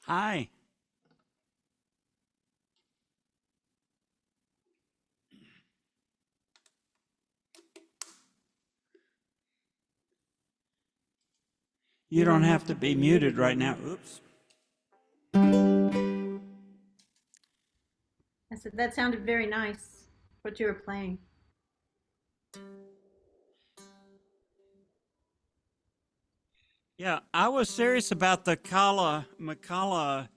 Hi. You don't have to be muted right now. Oops. I said, that sounded very nice, what you were playing. Yeah, I was serious about the Macala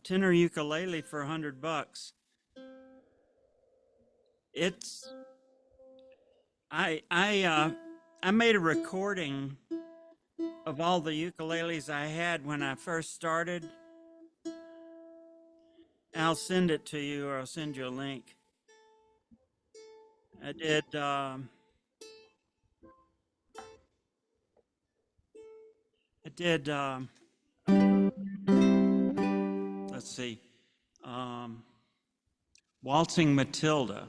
tenor ukulele for $100. It's I made a recording of all the ukuleles I had when I first started. I'll send it to you, or I'll send you a link. I did. I did. Let's see. Um, Waltzing Matilda,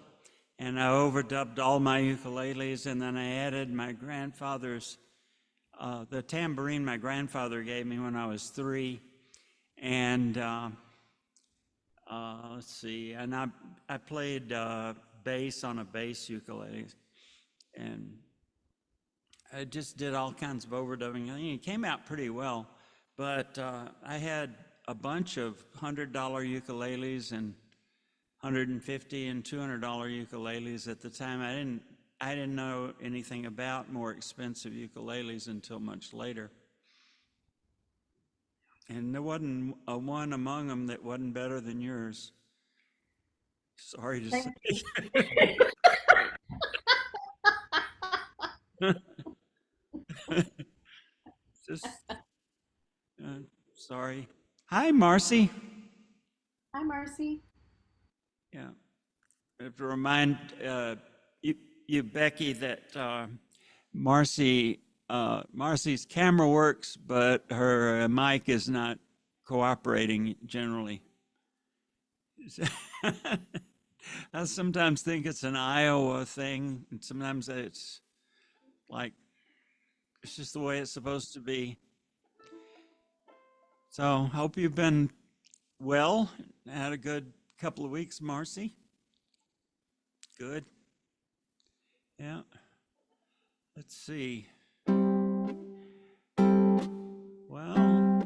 and I overdubbed all my ukuleles, and then I added my grandfather's the tambourine my grandfather gave me when I was 3, and let's see, and I played bass on a bass ukulele, and I just did all kinds of overdubbing. I mean, it came out pretty well, but I had a bunch of $100 ukuleles and $150 and $200 ukuleles at the time. I didn't know anything about more expensive ukuleles until much later. And there wasn't a one among them that wasn't better than yours. Sorry to Thank you. say. Just sorry. Hi, Marcy. Hi, Marcy. Yeah, I have to remind you, Becky, that Marcy's camera works, but her mic is not cooperating generally. I sometimes think it's an Iowa thing, and sometimes it's like it's just the way it's supposed to be. So, hope you've been well. Had a good couple of weeks, Marcy. Good. Yeah. Let's see. Well,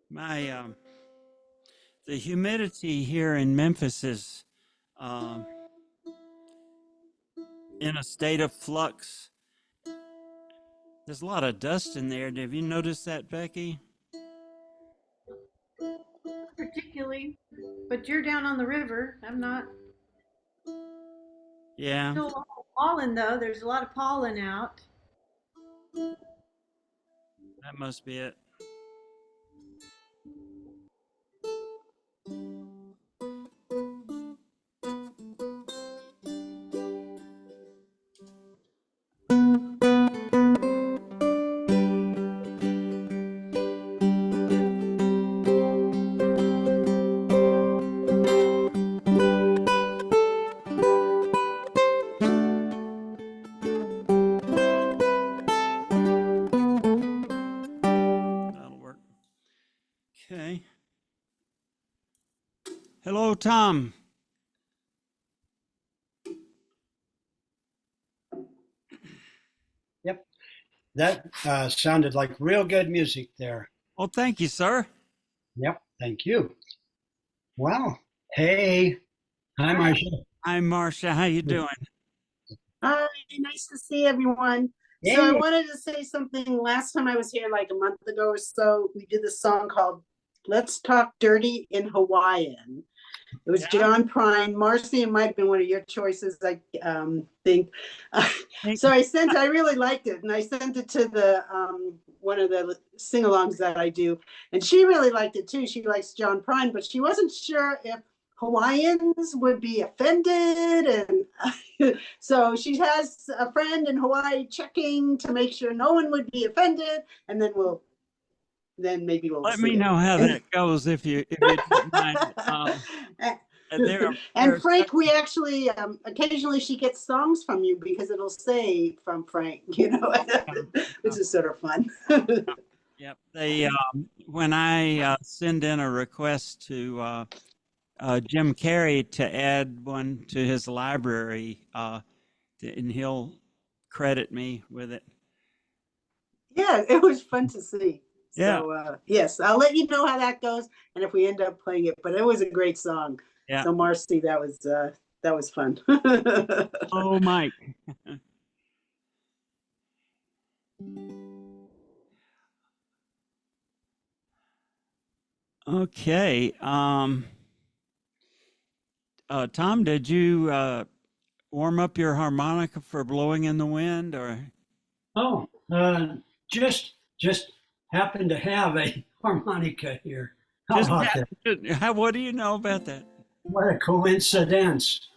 my the humidity here in Memphis is um, in a state of flux. There's a lot of dust in there. Have you noticed that, Becky? Particularly, but you're down on the river. I'm not. Yeah, Still a lot of pollen though. There's a lot of pollen out. that must be it. That'll work. Okay. Hello, Tom. Yep, that sounded like real good music there. Well, thank you, sir. Yep, thank you. Well, hey, hi, Hi. Marcia. Hi, Marcia. How you doing? Hi, nice to see everyone. So I Hey, wanted to say something. Last time I was here, like a month ago or so, we did this song called Let's Talk Dirty in Hawaiian. It was Yeah. John Prine. Marcy, it might have been one of your choices, I think. So I really liked it, and I sent it to the one of the sing-alongs that I do, and she really liked it too. She likes John Prine, but she wasn't sure if Hawaiians would be offended, and so she has a friend in Hawaii checking to make sure no one would be offended, and then maybe we'll Let see me it. know how that goes if you don't mind. There are And Frank, we actually occasionally she gets songs from you because it'll say from Frank, which is sort of fun. Yep. They when I send in a request to Jim Carrey to add one to his library, and he'll credit me with it. Yeah, it was fun to see. Yeah. So yes, I'll let you know how that goes, and if we end up playing it. But it was a great song. Yeah. So Marcy, that was fun. Oh, Mike. Okay. Tom, did you warm up your harmonica for blowing in the wind, or oh, just happened to have a harmonica here. How just about that? what do you know about that? What a coincidence.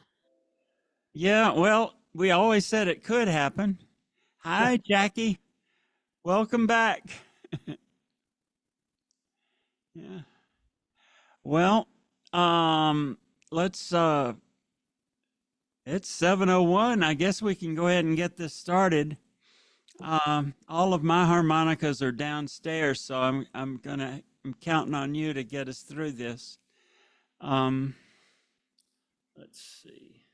Yeah, well, we always said it could happen. Hi, Jackie. Welcome back. Yeah. Well, let's it's 7:01. I guess we can go ahead and get this started. All of my harmonicas are downstairs, so I'm counting on you to get us through this. Um, let's see.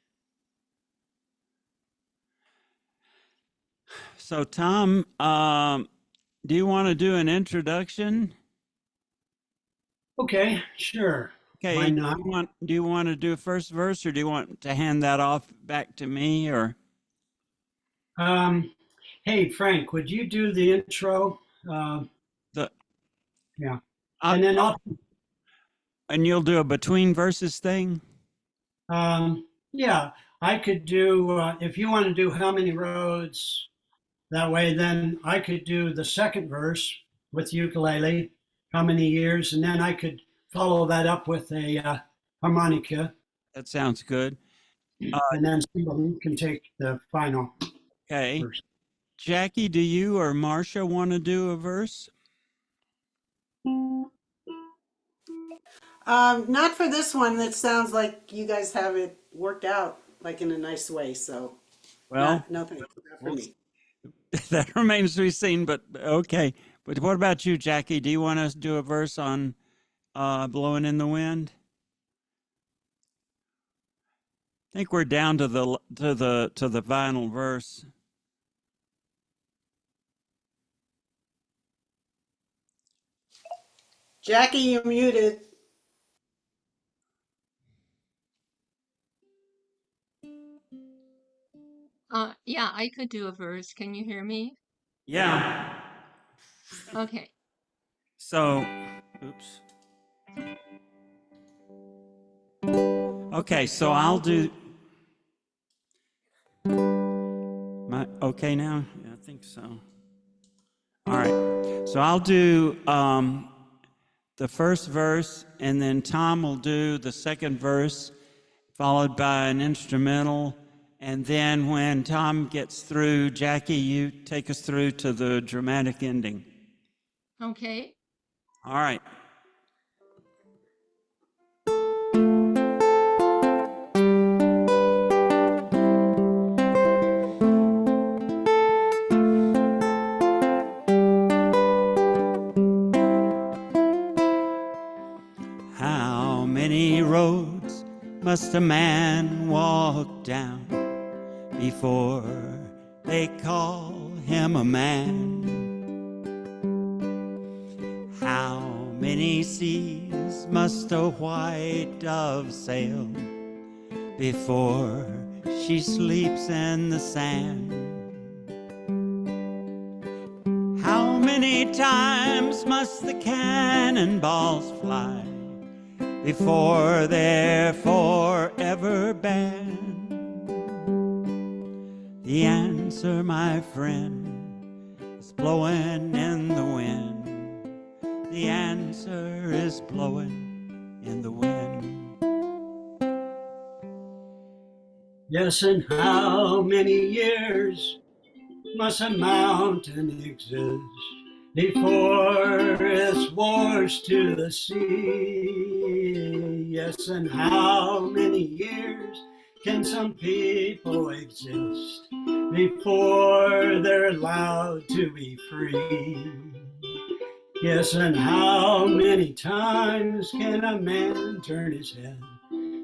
So, Tom, do you want to do an introduction? Okay, sure. Okay. Why not? Do you want to do a first verse, or do you want to hand that off back to me, or Um, hey, Frank, would you do the intro? the? Yeah. I, And then I'll, and you'll do a between verses thing. yeah, I could do, if you want to do how many roads that way, then I could do the second verse with ukulele, how many years, and then I could follow that up with a harmonica, That sounds good. and then somebody can take the final Okay. verse. Jackie, do you or Marcia want to do a verse? Not for this one. That sounds like you guys have it worked out like in a nice way. So Well, no thanks. Not for we'll, me. that remains to be seen, but okay. But what about you, Jackie? Do you want us to do a verse on blowing in the wind? I think we're down to the final verse. Jackie, you're muted. Yeah, I could do a verse. Can you hear me? Yeah. Okay. So, oops. Okay, so I'll do my okay now. Yeah, I think so. All right. So I'll do the first verse, and then Tom will do the second verse, followed by an instrumental. And then when Tom gets through, Jackie, you take us through to the dramatic ending. Okay. All right. How many roads must a man walk down before they call him a man? How many seas must a white dove sail before she sleeps in the sand? How many times must the cannonballs fly before they're forever banned? The answer, my friend, is blowing in the wind. The answer is blowing in the wind. Yes, and how many years must a mountain exist before it's washed to the sea? Yes, and how many years can some people exist before they're allowed to be free? Yes, and how many times can a man turn his head,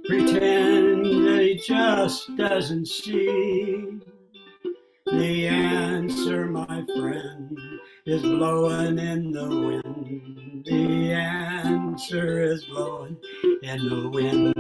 pretend that he just doesn't see? The answer, my friend, is blowing in the wind. The answer is blowing in the wind.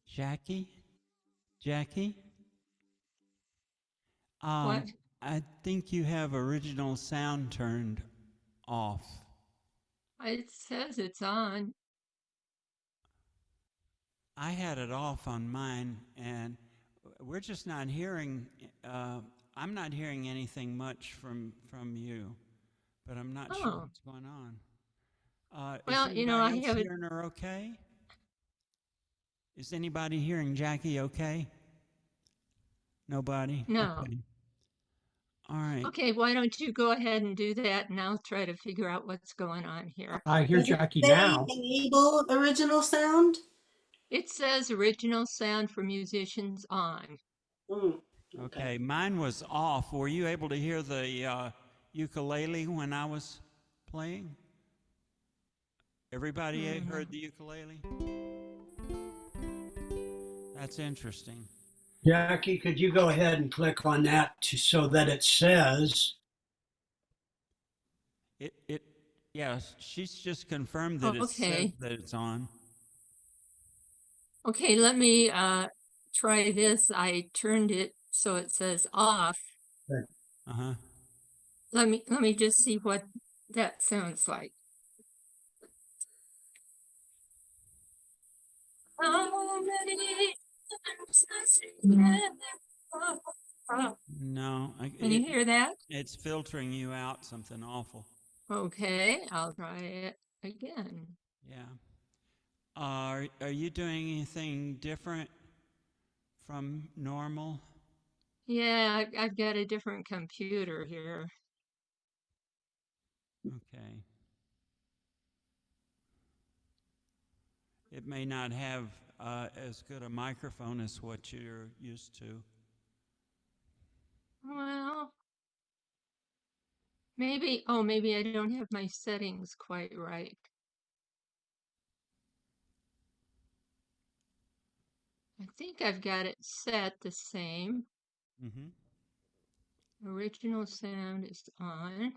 Jackie? Jackie? What? I think you have original sound turned off. It says it's on. I had it off on mine, and we're just not hearing. I'm not hearing anything much from you, but I'm not sure Oh, what's going on. Is well, I anybody else have it. hearing her okay? Is anybody hearing Jackie okay? Nobody? No. Okay. All right. Okay, why don't you go ahead and do that, and I'll try to figure out what's going on here. I hear Does it Jackie say now. enable original sound? It says original sound for musicians on. Mm, okay. Okay, mine was off. Were you able to hear the ukulele when I was playing? Everybody Mm, heard the ukulele? That's interesting. Jackie, could you go ahead and click on that so that it says, It yeah, she's just confirmed that it says okay. that it's on. Okay, let me try this. I turned it so it says off. Uh-huh. Let me just see what that sounds like. How many times has it been? No, Can you hear that? it's filtering you out something awful. Okay, I'll try it again. Yeah. Are you doing anything different from normal? Yeah, I've got a different computer here. Okay. It may not have as good a microphone as what you're used to. Well, maybe I don't have my settings quite right. I think I've got it set the same. Mm-hmm. Original sound is on.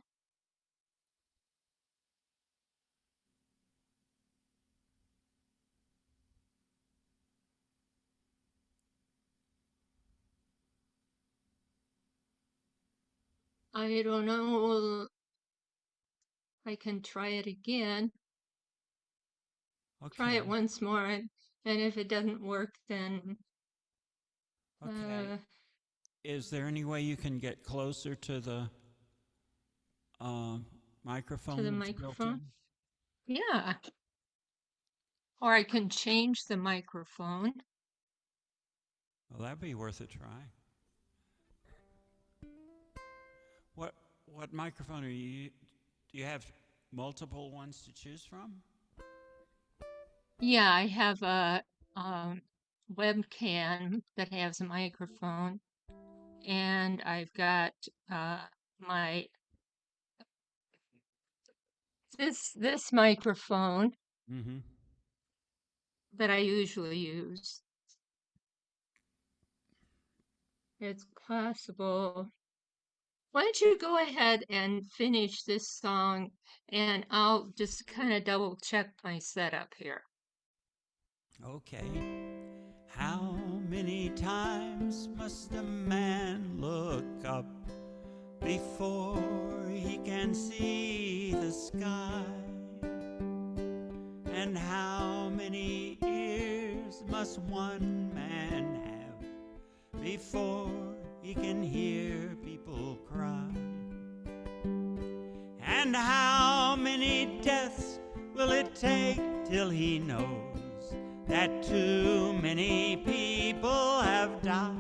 I don't know. I can try it again. Try it Okay. once more, and if it doesn't work, then Okay. uh, Is there any way you can get closer to the uh, to the microphone that's built microphone. in? Yeah. Or I can change the microphone. Well, that'd be worth a try. What what microphone are you? Do you have multiple ones to choose from? Yeah, I have a webcam that has a microphone, and I've got uh, my this microphone Mm-hmm. that I usually use. It's possible. Why don't you go ahead and finish this song, and I'll just kind of double check my setup here. Okay. How many times must a man look up before he can see the sky? And how many ears must one man have before he can hear people cry? And how many deaths will it take till he knows that too many people have died?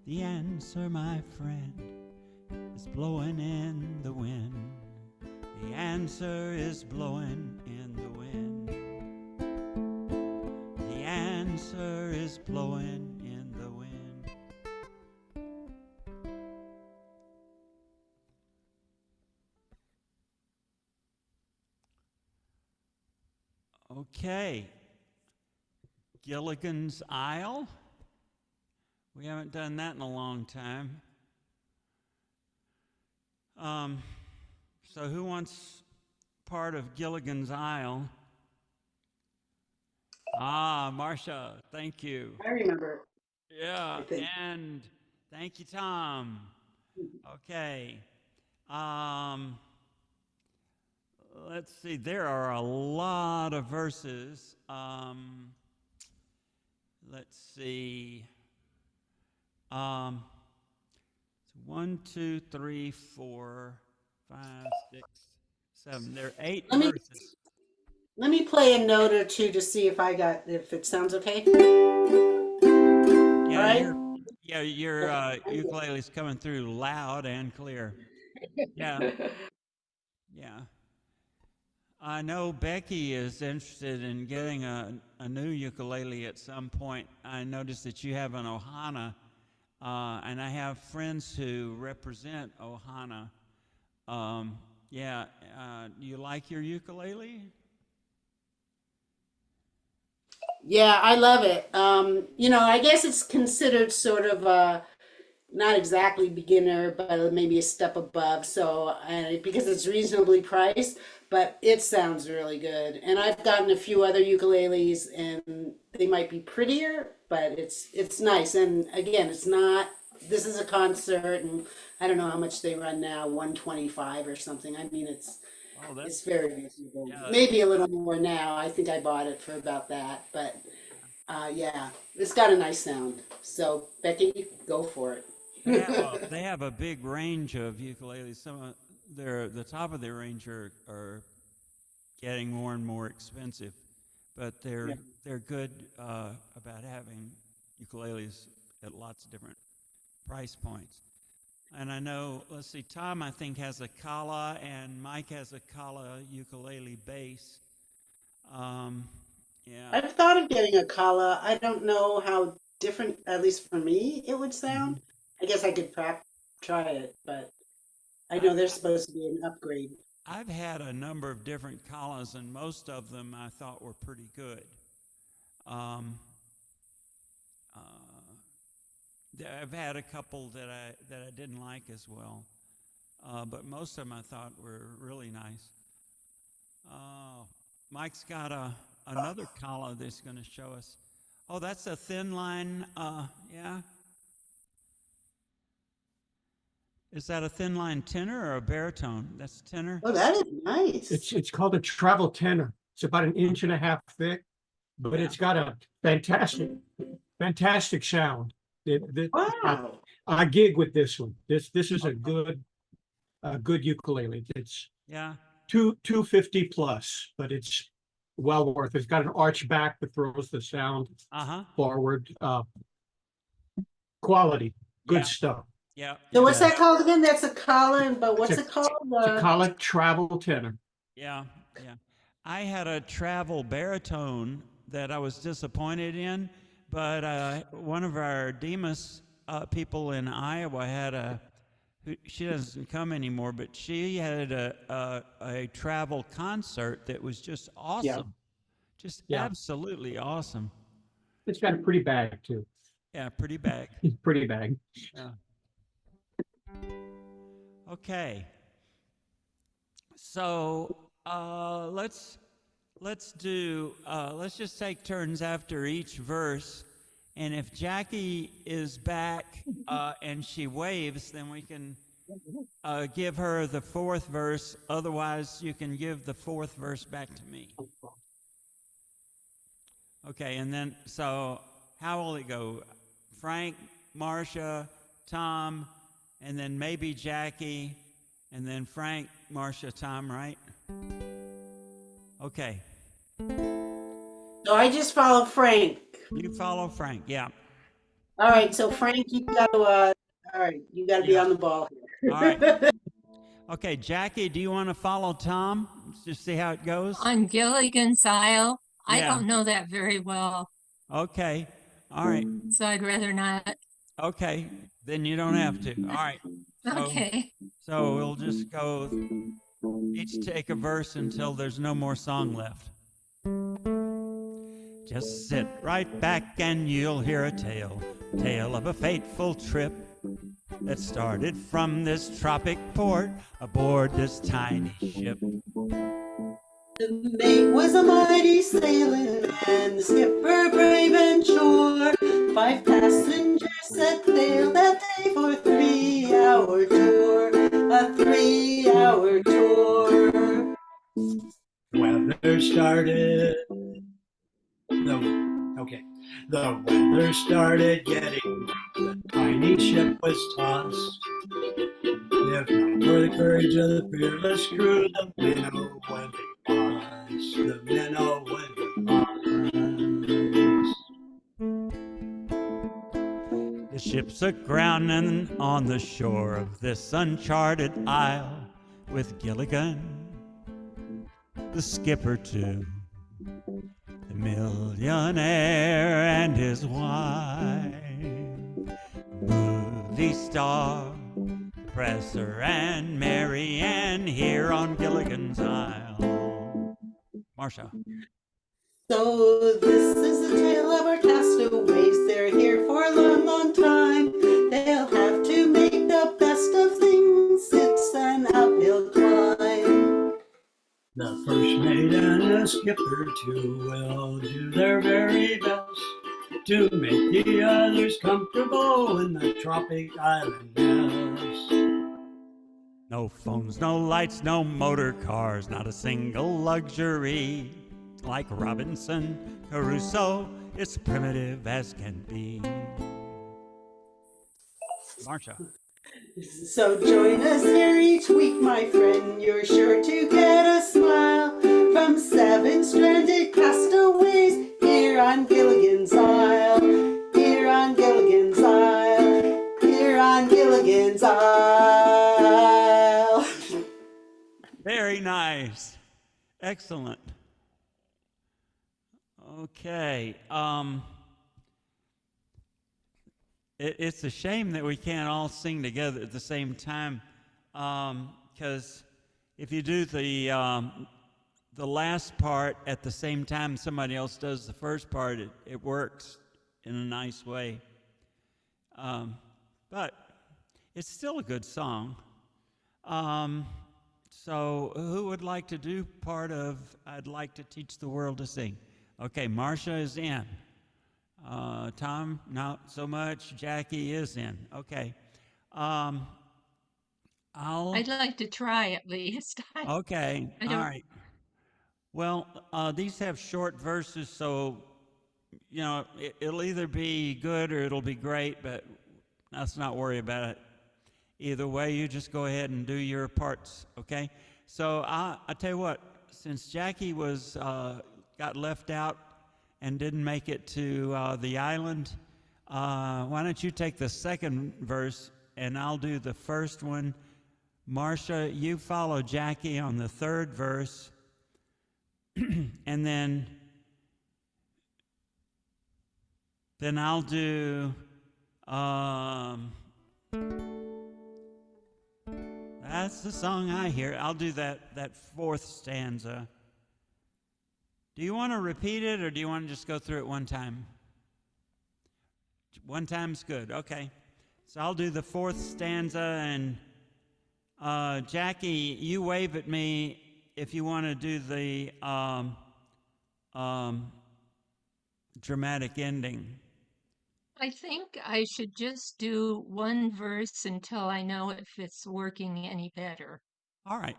The answer, my friend, is blowing in the wind. The answer is blowing in the wind. The answer is blowing in the wind. Okay. Gilligan's Isle. We haven't done that in a long time. So who wants part of Gilligan's Isle? Ah, Marcia, thank you. I remember, Yeah, I think. and thank you, Tom. Okay. Um, let's see, there are a lot of verses. Let's see. It's 1, 2, 3, 4, 5, 6, 7. There are 8 Let me verses. let me play a note or two to see if it sounds okay. All Yeah, right. your ukulele's coming through loud and clear. Yeah, yeah. I know Becky is interested in getting a new ukulele at some point. I noticed that you have an Ohana, and I have friends who represent Ohana. Yeah, do you like your ukulele? Yeah, I love it. I guess it's considered sort of not exactly beginner, but maybe a step above. So, because it's reasonably priced, but it sounds really good. And I've gotten a few other ukuleles, and they might be prettier, but it's nice. And again, it's not. This is a concert, and I don't know how much they run now, 125 or something. I mean, Oh, it's that's very reasonable. yeah, Maybe a little more now. I think I bought it for about that, but yeah, it's got a nice sound. So Becky, go for it. they have a big range of ukuleles. Some of the top of their range are getting more and more expensive, but Yeah. they're good about having ukuleles at lots of different price points. And I know, let's see, Tom I think has a Kala, and Mike has a Kala ukulele bass. Um, yeah. I've thought of getting a Kala. I don't know how different, at least for me, it would sound. I guess I could try it, but I I've know they're supposed to be an upgrade. I've had a number of different Kalas, and most of them I thought were pretty good. Um, uh, I've had a couple that I didn't like as well, but most of them I thought were really nice. Mike's got another Kala that's going to show us. Oh, that's a thin line. Yeah. Is that a thin line tenor or a baritone? That's tenor. Oh, that is nice. It's called a travel tenor. It's about an inch and a half thick, but Yeah. it's got a fantastic sound. Wow. I gig with this one. This is a good ukulele. It's Yeah. 250 plus, but it's well worth it. It's got an arch back that throws the sound Uh-huh. forward. Quality, good Yeah. stuff. Yeah. So Yeah. what's that called again? That's a Kala, but what's It's a- it called? To call it travel tenor. Yeah. Yeah. I had a travel baritone that I was disappointed in, but one of our Demas people in Iowa had she doesn't come anymore, but she had a travel concert that was just Yeah, awesome. Just yeah. absolutely awesome. It's got a pretty bag too. Yeah, pretty bag. Pretty bag. Yeah. Okay. So let's just take turns after each verse, and if Jackie is back and she waves, then we can give her the fourth verse. Otherwise, you can give the fourth verse back to me. Okay, and then so how will it go? Frank, Marcia, Tom, and then maybe Jackie, and then Frank, Marcia, Tom, right? Okay. So I just follow Frank. You follow Frank, yeah. All right, so Frank, you got to all right, you got to be Yeah. on the ball here. All right. Okay, Jackie, do you want to follow Tom? Just see how it goes? On Gilligan's Isle, I Yeah. don't know that very well, Okay. All right. so I'd rather not. Okay. Then you don't have to. All right. Okay. So we'll just go each take a verse until there's no more song left. Just sit right back and you'll hear a tale of a fateful trip that started from this tropic port aboard this tiny ship. The mate was a mighty sailor, and the skipper brave and sure. 5 passengers set sail that day for a 3-hour tour. A 3-hour tour. Weather started. The weather started getting rough. The tiny ship was tossed. If not for the courage of the fearless crew, the minnow would be lost. The minnow would be lost. The ship's aground and on the shore of this uncharted isle, with Gilligan, the skipper too, the millionaire and his wife, movie star, Professor and Mary Ann here on Gilligan's Isle. Marsha. So this is the tale of our castaways. They're here for a long, long time. They'll have to make the best of things. It's an uphill climb. The first mate and the skipper too will do their very best to make the others comfortable in the tropic island nest. No phones, no lights, no motor cars, not a single luxury. Like Robinson Crusoe, it's primitive as can be. Marsha. So join us here each week, my friend. You're sure to get a smile from 7 stranded castaways here on Gilligan's Isle. Here on Gilligan's Isle. Here on Gilligan's Isle. Very nice. Excellent. Okay. It's a shame that we can't all sing together at the same time, because if you do the last part at the same time somebody else does the first part, it works in a nice way. But it's still a good song. So who would like to do part of I'd Like to Teach the World to Sing? Okay, Marsha is in. Tom, not so much. Jackie is in. Okay. I'd like to try at least. Okay. All right. Well, these have short verses, so, you know, it'll either be good or it'll be great, but let's not worry about it. Either way, you just go ahead and do your parts, okay? So I tell you what, since Jackie was got left out and didn't make it to the island, why don't you take the second verse and I'll do the first one. Marsha, you follow Jackie on the third verse, and then I'll do that's the song I hear. I'll do that fourth stanza. Do you want to repeat it, or do you want to just go through it one time? One time's good. Okay. So I'll do the fourth stanza, and Jackie, you wave at me if you want to do the dramatic ending. I think I should just do one verse until I know if it's working any better. All right.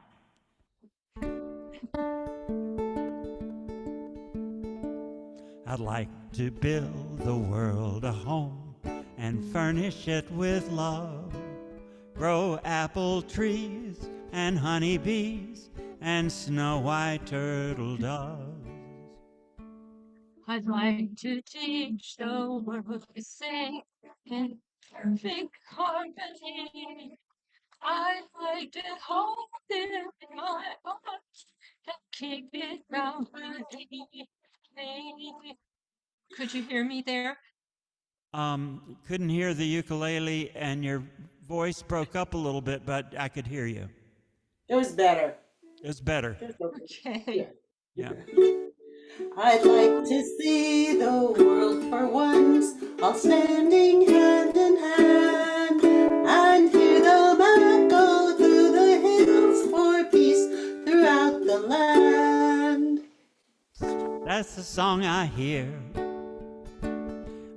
I'd like to build the world a home and furnish it with love. Grow apple trees and honeybees and snow white turtle doves. I'd like to teach the world to sing in perfect harmony. I'd like to hold it in my arms and keep it around my knee. Could you hear me there? Couldn't hear the ukulele, and your voice broke up a little bit, but I could hear you. It was better. It's better. Okay. Yeah. I'd like to see the world for once, all standing hand in hand, and hear them echo through the hills for peace throughout the land. That's the song I hear.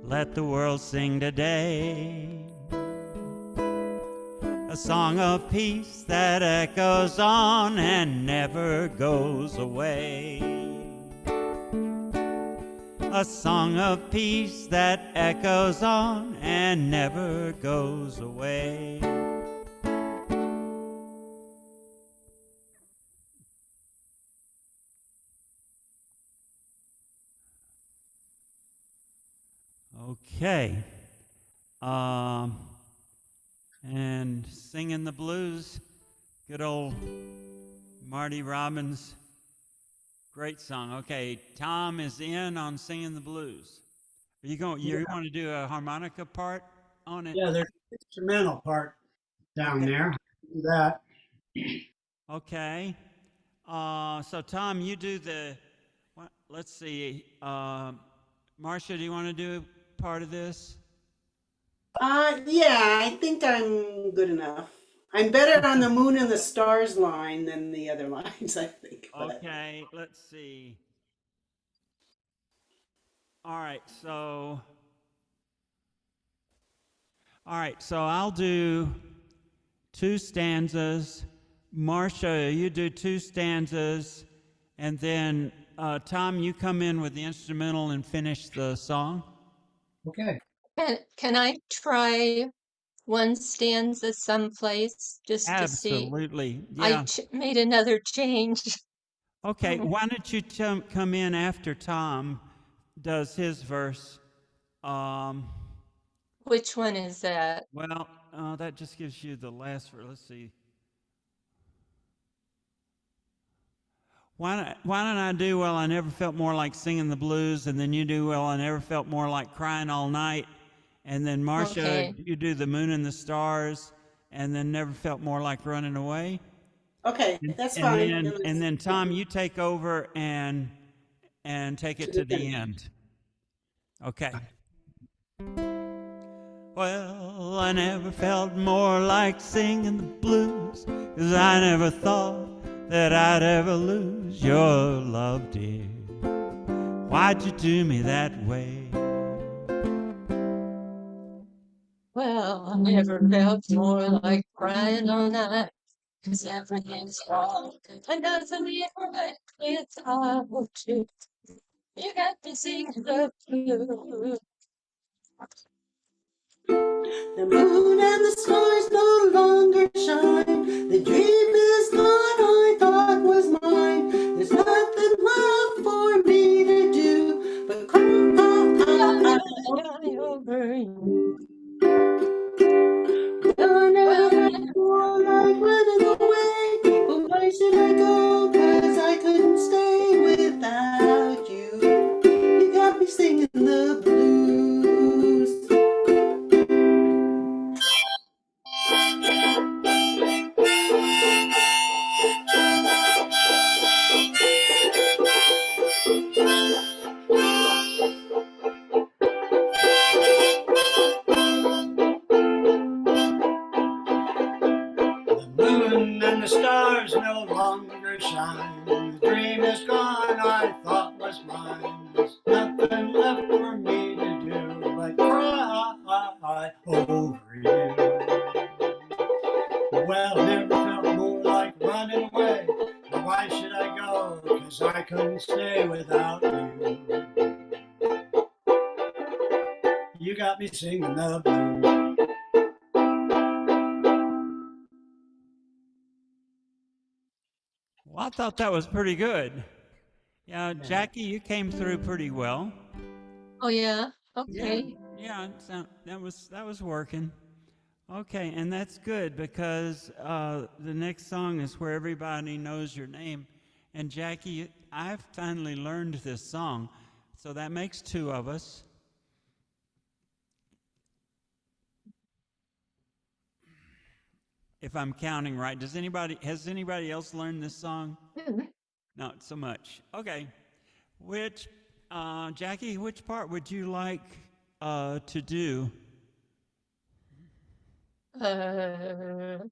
Let the world sing today. A song of peace that echoes on and never goes away. A song of peace that echoes on and never goes away. Okay. And singing the blues, good old Marty Robbins, great song. Okay, Tom is in on singing the blues. Are you going? You want to do a harmonica part on it? Yeah, there's an instrumental part down Okay. there. Do that. Okay. So Tom, you do the. Let's see. Marcia, do you want to do part of this? Yeah, I think I'm good enough. I'm better on the moon and the stars line than the other lines, I think. But Okay. Let's see. All right. So. All right. So I'll do 2 stanzas. Marcia, you do 2 stanzas, and then Tom, you come in with the instrumental and finish the song. Okay. Can I try one stanza someplace just to see? Absolutely, I yeah. made another change. Okay, why don't you come in after Tom does his verse? Which one is that? Well, that just gives you the last verse. Let's see. Why don't I do Well, I Never Felt More Like Singing the Blues, and then you do Well, I Never Felt More Like Crying All Night, and then Marcia, Okay. you do The Moon and the Stars, and then Never Felt More Like Running Away. okay, that's fine. And then Tom, you take over and take it to the end. Okay. Well, I never felt more like singing the blues, 'cause I never thought that I'd ever lose your love, dear. Why'd you do me that way? Well, I never felt more like crying all night, 'cause everything's wrong and doesn't mean right without you. You got me singing the blues. The moon and the stars no longer shine. The dream is gone, I thought was mine. There's nothing left for me to do but cry Over you. I never Well, felt more like running away. But why should I go? 'Cause I couldn't stay without you. You got me singing the blues. The moon and the stars no longer shine. The dream is gone, I thought was mine. There's nothing left for me to do but cry over you. Well, never felt more like running away. But why should I go? 'Cause I couldn't stay without you. You got me singing the blues. Well, I thought that was pretty good. Yeah, Jackie, you came through pretty well. oh yeah, okay. Yeah, that was working. Okay, and that's good because the next song is Where Everybody Knows Your Name. And Jackie, I've finally learned this song, so that makes 2 of us. If I'm counting right, has anybody else learned this song? Not so much. Okay. Which, Jackie, which part would you like to do? I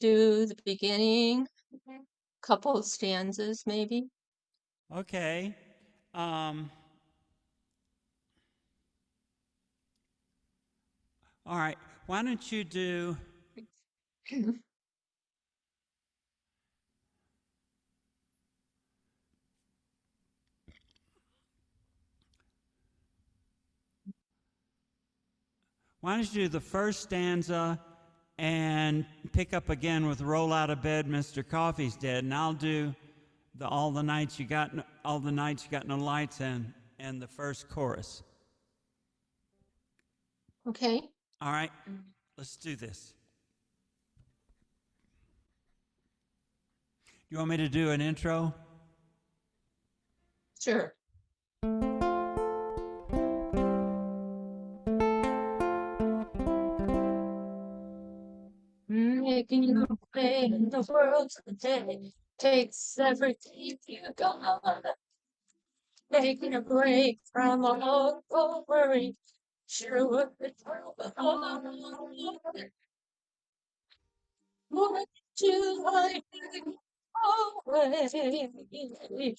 do the beginning, couple stanzas maybe. Okay. All right. Why don't you do? Why don't you do the first stanza and pick up again with "Roll Out of Bed, Mr. Coffee's Dead," and I'll do all the nights you got no lights and the first chorus. Okay. All right. Let's do this. You want me to do an intro? Sure. Making your way in the world today takes everything you got. Taking a break from all the worry sure would be hard. Would you like to go away?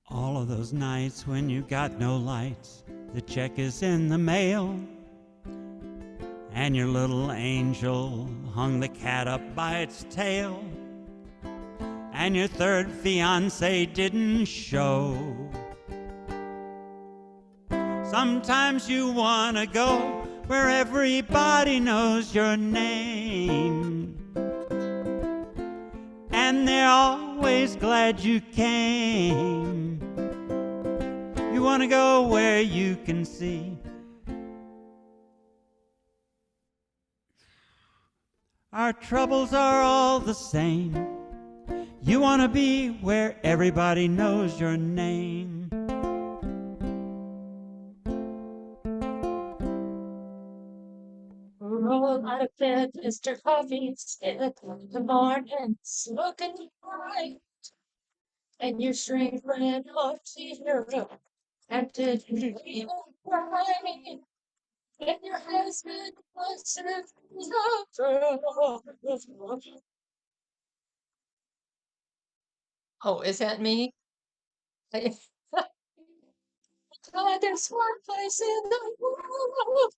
All of those nights when you got no lights, the check is in the mail, and your little angel hung the cat up by its tail, and your third fiance didn't show. Sometimes you wanna go where everybody knows your name, and they're always glad you came. You wanna go where you can see our troubles are all the same. You wanna be where everybody knows your name. Roll out of bed, Mr. Coffee's dead. The morning's looking bright, and you shrink red off to your room. And did you even cry? And your husband was over. Oh, is that me? There's one place in the world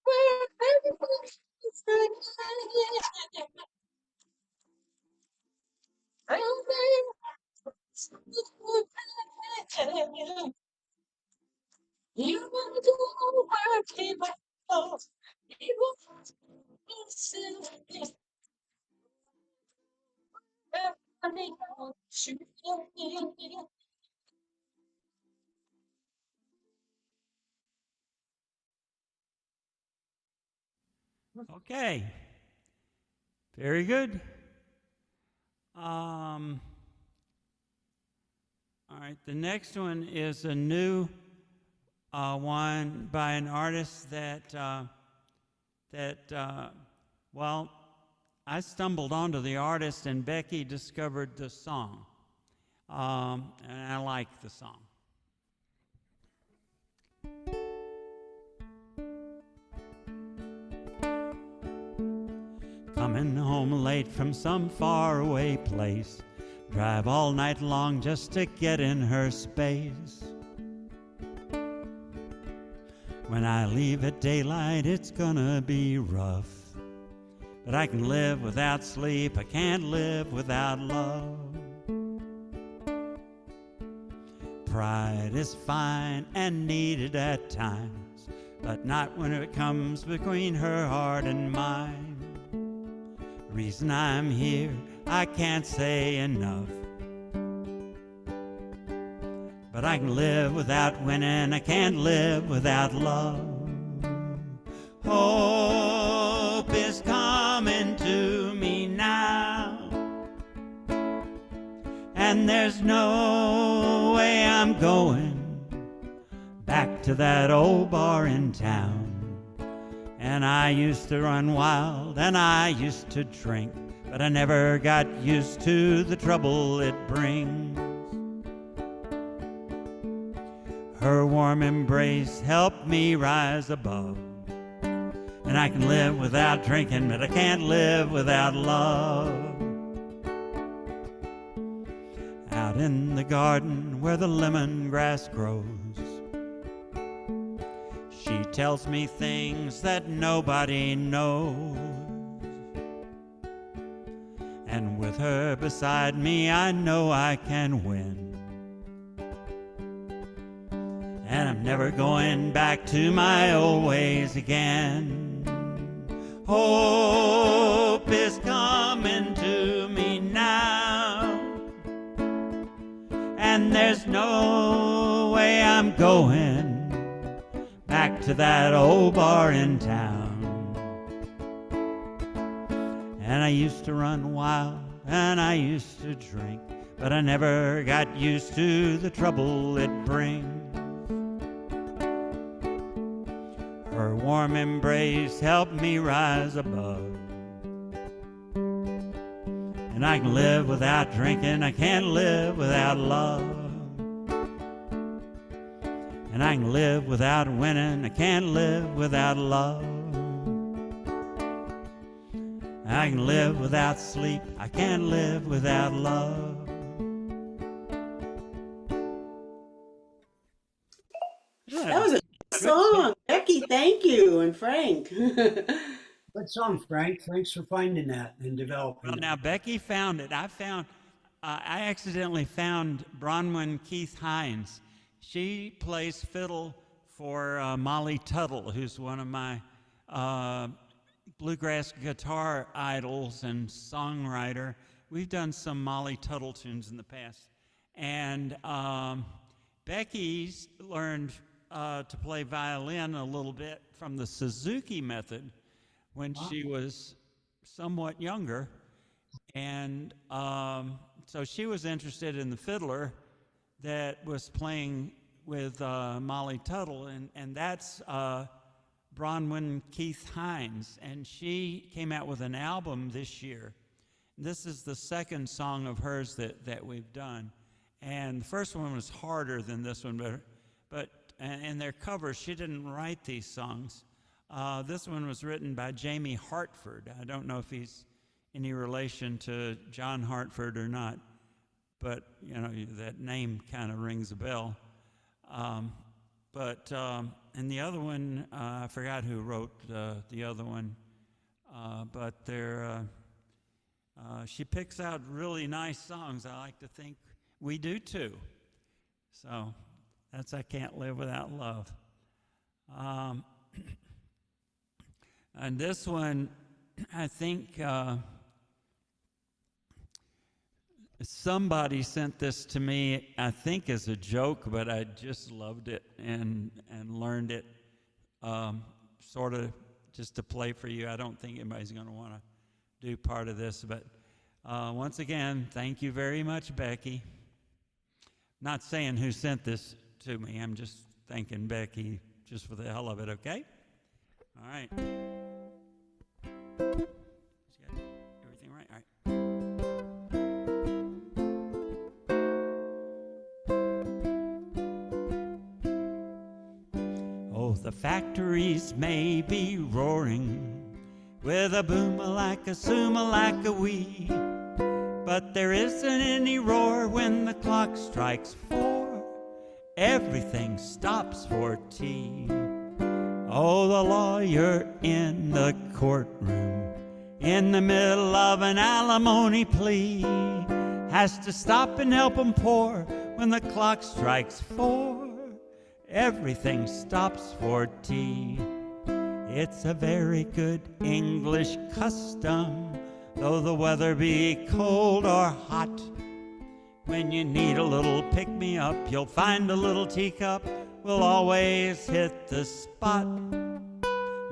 where everybody's forgiven. And you will go where people go. You will listen. Okay. Very good. All right, the next one is a new one by an artist well, I stumbled onto the artist and Becky discovered the song, and I like the song. Coming home late from some faraway place, drive all night long just to get in her space. When I leave at daylight, it's gonna be rough, but I can live without sleep, I can't live without love. Pride is fine and needed at times, but not when it comes between her heart and mine. The reason I'm here, I can't say enough, but I can live without winning, I can't live without love. Hope is coming to me now, and there's no way I'm going back to that old bar in town. And I used to run wild and I used to drink, but I never got used to the trouble it brings. Her warm embrace helped me rise above, and I can live without drinking, but I can't live without love. Out in the garden where the lemongrass grows, she tells me things that nobody knows. And with her beside me, I know I can win. And I'm never going back to my old ways again. Hope is coming to me now, and there's no way I'm going back to that old bar in town. And I used to run wild, and I used to drink, but I never got used to the trouble it brings. Her warm embrace helped me rise above, and I can live without drinking, I can't live without love. And I can live without winning, I can't live without love. I can live without sleep, I can't live without love. That was a good song. Becky, thank you. And Frank. Good song, Frank. Thanks for finding that and developing Well, it. now Becky found it. I accidentally found Bronwyn Keith Hines. She plays fiddle for Molly Tuttle, who's one of my bluegrass guitar idols and songwriter. We've done some Molly Tuttle tunes in the past. And Becky's learned to play violin a little bit from the Suzuki method when she was somewhat younger. And so she was interested in the fiddler that was playing with Molly Tuttle, and that's Bronwyn Keith Hines, and she came out with an album this year. This is the second song of hers that we've done, and the first one was harder than this one, but and their covers, she didn't write these songs. This one was written by Jamie Hartford. I don't know if he's any relation to John Hartford or not, but you know, that name kind of rings a bell. And the other one, I forgot who wrote the other one, but she picks out really nice songs. I like to think we do too. So that's I Can't Live Without Love. And this one, I think somebody sent this to me, I think as a joke, but I just loved it and learned it sort of just to play for you. I don't think anybody's going to want to do part of this, but once again, thank you very much, Becky. Not saying who sent this to me, I'm just thanking Becky just for the hell of it, okay? All right. She's got everything right? All right. Oh, the factories may be roaring with a boom-a-lacka, zoom-a-lacka wee, but there isn't any roar when the clock strikes 4. Everything stops for tea. Oh, the lawyer in the courtroom, in the middle of an alimony plea, has to stop and help him pour when the clock strikes 4. Everything stops for tea. It's a very good English custom, though the weather be cold or hot. When you need a little pick-me-up, you'll find a little teacup will always hit the spot.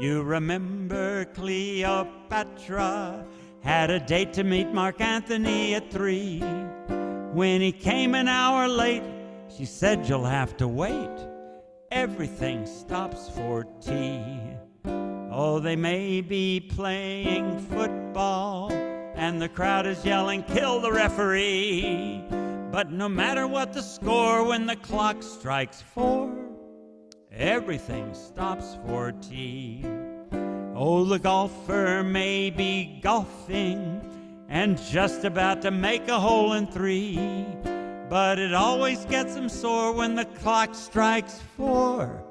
You remember Cleopatra had a date to meet Mark Antony at 3. When he came an hour late, she said, "You'll have to wait." Everything stops for tea. Oh, they may be playing football and the crowd is yelling, "Kill the referee!" But no matter what the score, when the clock strikes 4, everything stops for tea. Oh, the golfer may be golfing and just about to make a hole in 3, but it always gets him sore when the clock strikes 4.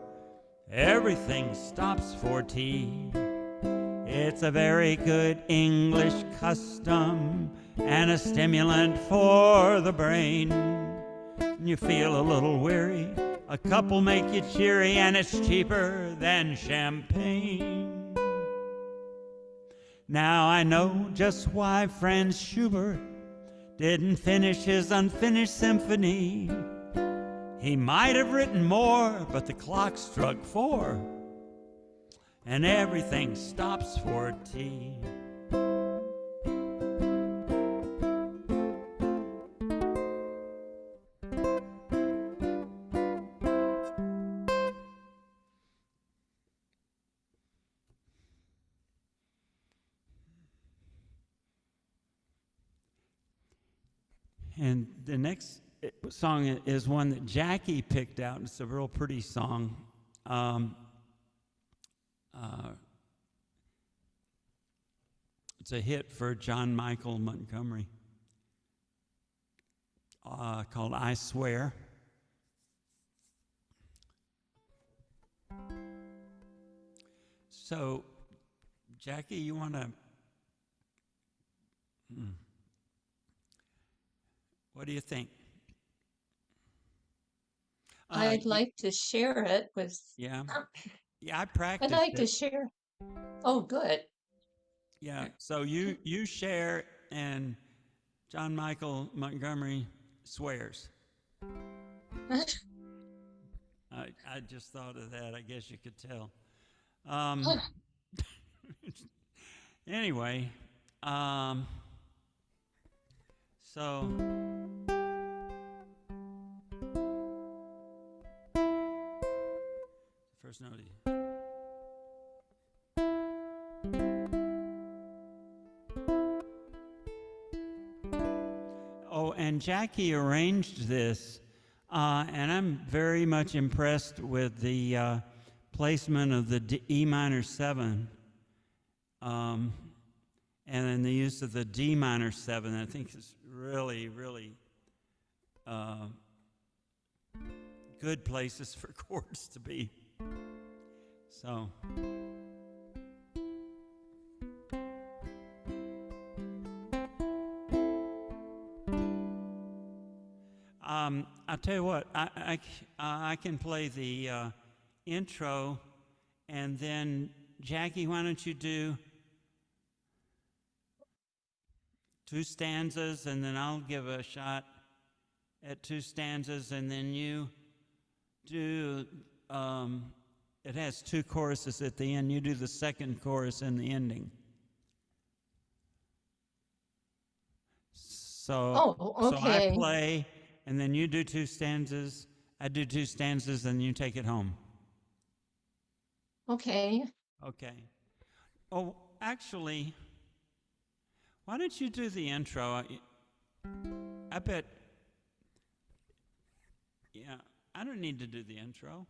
Everything stops for tea. It's a very good English custom and a stimulant for the brain. You feel a little weary, a couple make you cheery, and it's cheaper than champagne. Now I know just why Franz Schubert didn't finish his unfinished symphony. He might have written more, but the clock struck 4, and everything stops for tea. And the next song is one that Jackie picked out. It's a real pretty song. It's a hit for John Michael Montgomery called "I Swear." So, Jackie, you want to... What do you think? I'd like to share it with. Yeah. Yeah, I I'd practiced like to it. share. Oh, good. Yeah, so you share, and John Michael Montgomery swears. I just thought of that. I guess you could tell. Anyway, so first note. Oh, and Jackie arranged this, and I'm very much impressed with the placement of the E minor 7, and then the use of the D minor 7. I think is really, really good places for chords to be. So. I'll tell you what, I can play the intro, and then Jackie, why don't you do 2 stanzas, and then I'll give a shot at 2 stanzas, and then you do, it has 2 choruses at the end, you do the second chorus and the ending. So, Oh, okay. So I play, and then you do 2 stanzas, I do 2 stanzas, and you take it home. Okay. Okay. Oh, actually, why don't you do the intro? I bet, yeah, I don't need to do the intro.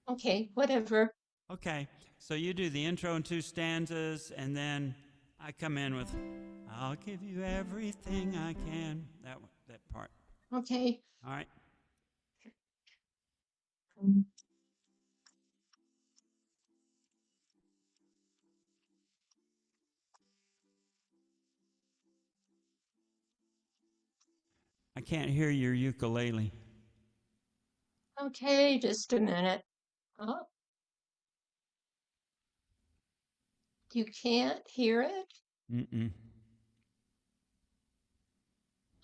Okay, whatever. Okay, so you do the intro and 2 stanzas, and then I come in with, "I'll give you everything I can." That part. Okay. All right. I can't hear your ukulele. Okay, just a minute. Oh, you can't hear it? Mm-mm.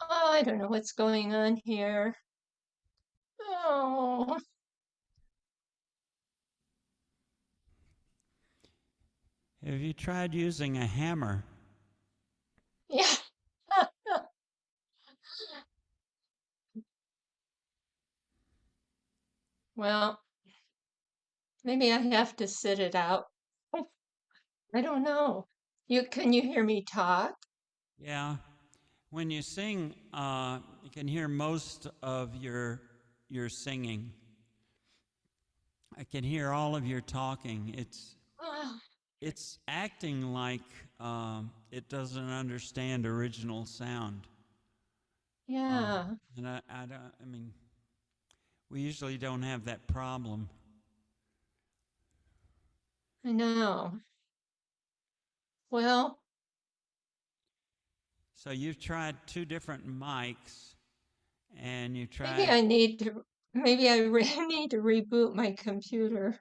Oh, I don't know what's going on here. Oh, Have you tried using a hammer? yeah. Well, maybe I have to sit it out. I don't know. Can you hear me talk? Yeah. When you sing, you can hear most of your singing. I can hear all of your talking. Oh, It's acting like it doesn't understand original sound. yeah, And I don't. I mean, we usually don't have that problem. I know. Well, So you've tried two different mics, and you maybe tried. I need to, maybe I really need to reboot my computer.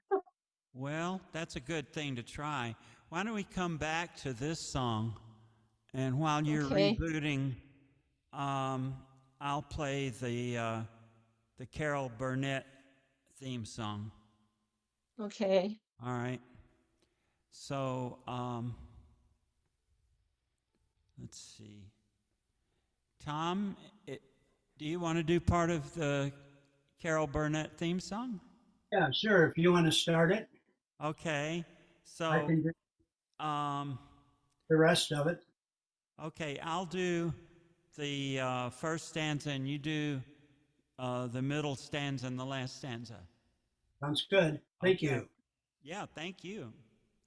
Well, that's a good thing to try. Why don't we come back to this song, and while you're Okay, rebooting, um, I'll play the Carol Burnett theme song. okay. All right. So let's see. Tom, do you want to do part of the Carol Burnett theme song? Yeah, sure. If you want to start it, Okay. I So, can do um, the rest of it. okay, I'll do the first stanza, and you do the middle stanza and the last stanza. Sounds good. Thank Okay. you. Yeah, thank you.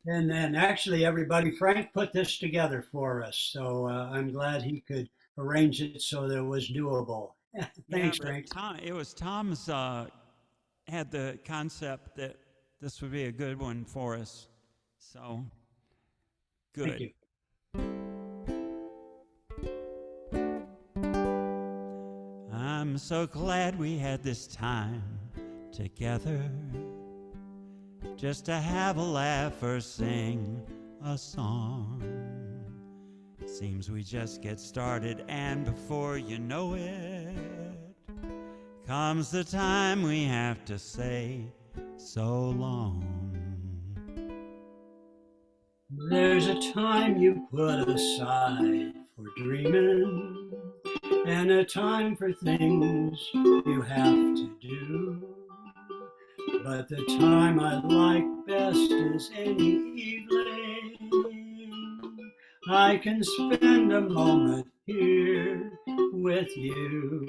And then actually, everybody, Frank put this together for us. So I'm glad he could arrange it so that it was doable. Yeah, Thanks, but Frank. It was Tom's had the concept that this would be a good one for us. So Thank good. you. I'm so glad we had this time together, just to have a laugh or sing a song. Seems we just get started, and before you know it, comes the time we have to say so long. There's a time you put aside for dreaming, and a time for things you have to do. But the time I like best is any evening I can spend a moment here with you.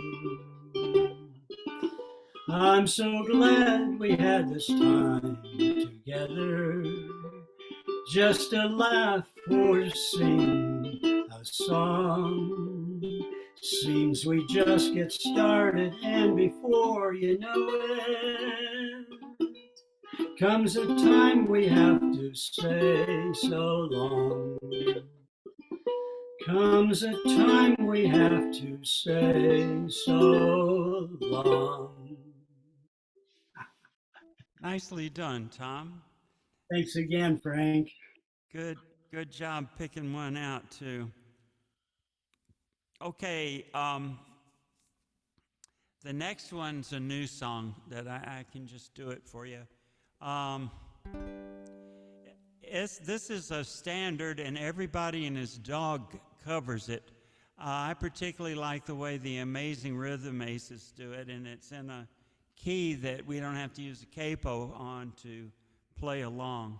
I'm so glad we had this time together, just to laugh or sing a song. Seems we just get started, and before you know it, comes a time we have to say so long. Comes a time we have to say so long. Nicely done, Tom. Thanks again, Frank. Good, good job picking one out too. Okay, the next one's a new song that I can just do it for you. Um, this is a standard, and everybody and his dog covers it. I particularly like the way the Amazing Rhythm Aces do it, and it's in a key that we don't have to use a capo on to play along.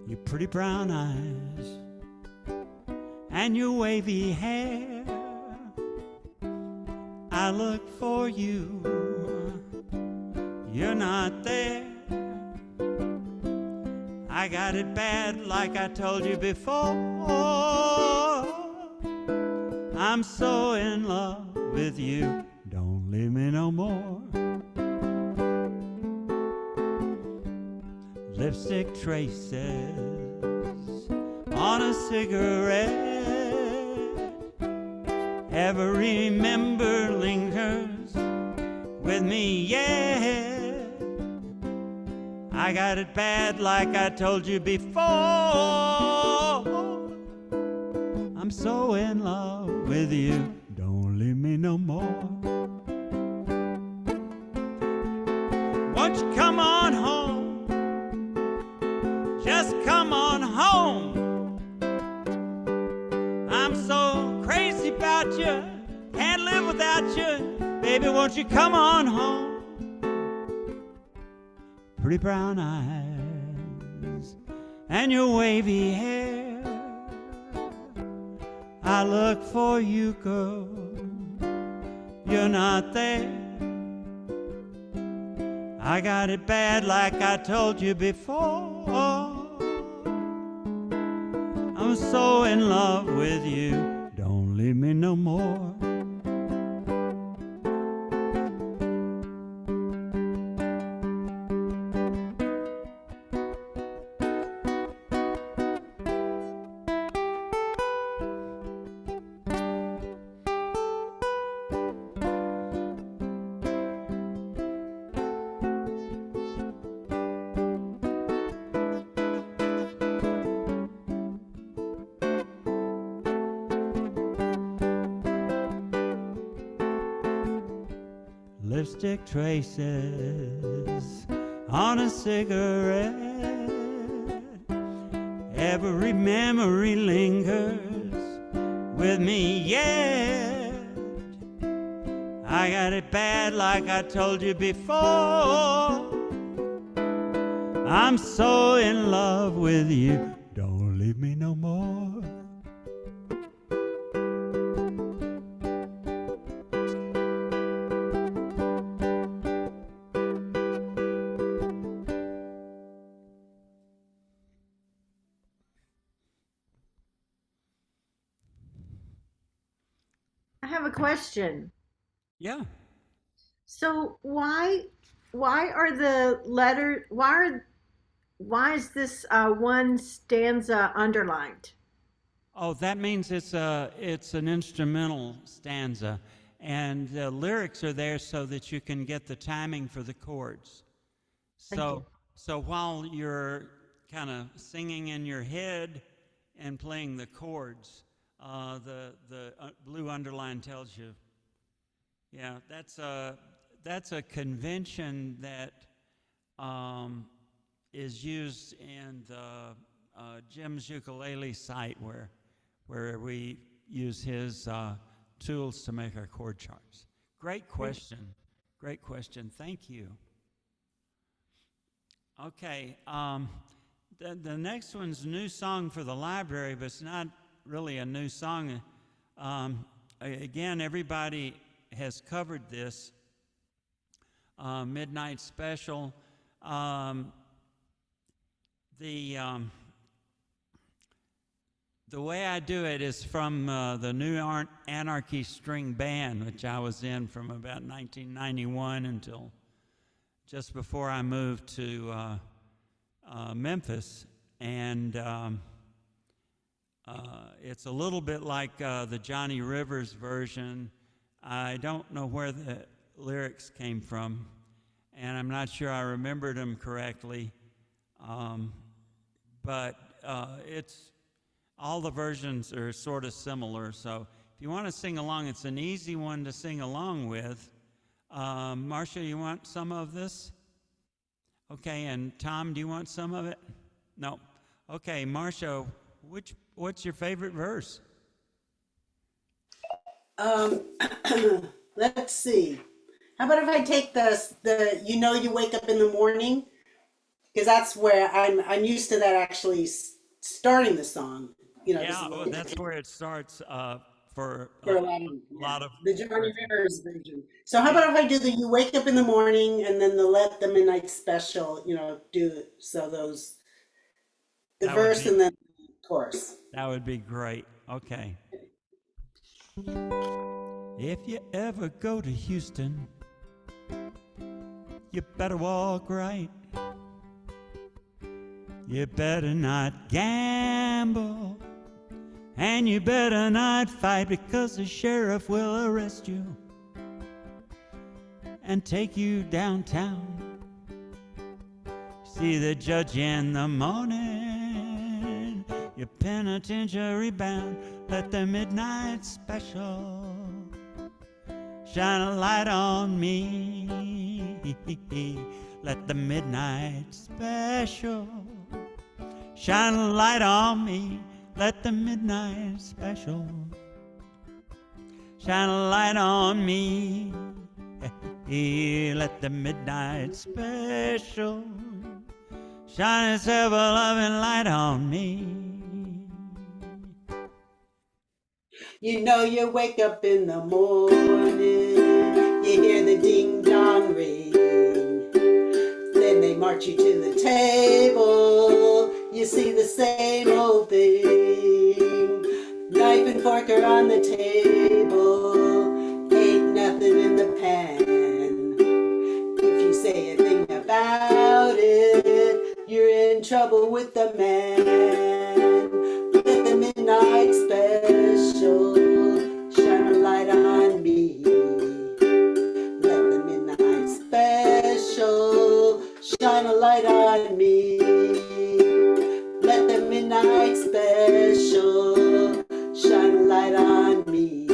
Your pretty brown eyes and your wavy hair, I look for you, you're not there. I got it bad like I told you before. I'm so in love with you, don't leave me no more. Lipstick traces on a cigarette, ever remember lingers with me yet. I got it bad like I told you before. I'm so in love with you, don't leave me no more. Won't you come on home? about you. Baby, won't you come on home? Pretty brown eyes and your wavy hair. I look for you, girl. You're not there. I got it bad like I told you before. I'm so in love with you. Don't leave me no more. Lipstick traces on a cigarette. Every memory lingers with me yet. I got it bad like I told you before. I'm so in love with you. Don't leave me no more. I have a question. Yeah. So why are the letter why is this one stanza underlined? Oh, that means it's an instrumental stanza, and the lyrics are there so that you can get the timing for the chords. Thank you. So while you're kind of singing in your head and playing the chords, the blue underline tells you. Yeah, that's a convention that is used in the Jim's ukulele site where we use his tools to make our chord charts. Great question. Great question. Thank you. Okay. The next one's a new song for the library, but it's not really a new song. Again, everybody has covered this. Midnight Special. The way I do it is from the New Anarchy String Band, which I was in from about 1991 until just before I moved to Memphis. And it's a little bit like the Johnny Rivers version. I don't know where the lyrics came from, and I'm not sure I remembered them correctly. But it's all the versions are sort of similar. So if you want to sing along, it's an easy one to sing along with. Marcia, you want some of this? Okay, and Tom, do you want some of it? No. Okay, Marcia, what's your favorite verse? Let's see. How about if I take the you know you wake up in the morning, because that's where I'm used to that actually starting the song. You know, Yeah, well, that's where it starts for for a a lot of the Johnny Rivers version. So how about if I do the you wake up in the morning and then the let the midnight special, you know, do so those the that would verse be and then the chorus. that would be great. Okay. If you ever go to Houston, you better walk right. You better not gamble, and you better not fight, because the sheriff will arrest you and take you downtown. See the judge in the morning, you're penitentiary bound. Let the midnight special shine a light on me. Let the midnight special shine a light on me. Let the midnight special shine a light on me. Let the midnight special shine its ever-loving light on me. You know you wake up in the morning, you hear the ding-dong ring. Then they march you to the table, you see the same old thing. Knife and fork are on the table, ain't nothing in the pan. If you say a thing about it, you're in trouble with the man. Let the midnight special shine a light on me. Let the midnight special shine a light on me. Let the midnight special shine a light on me.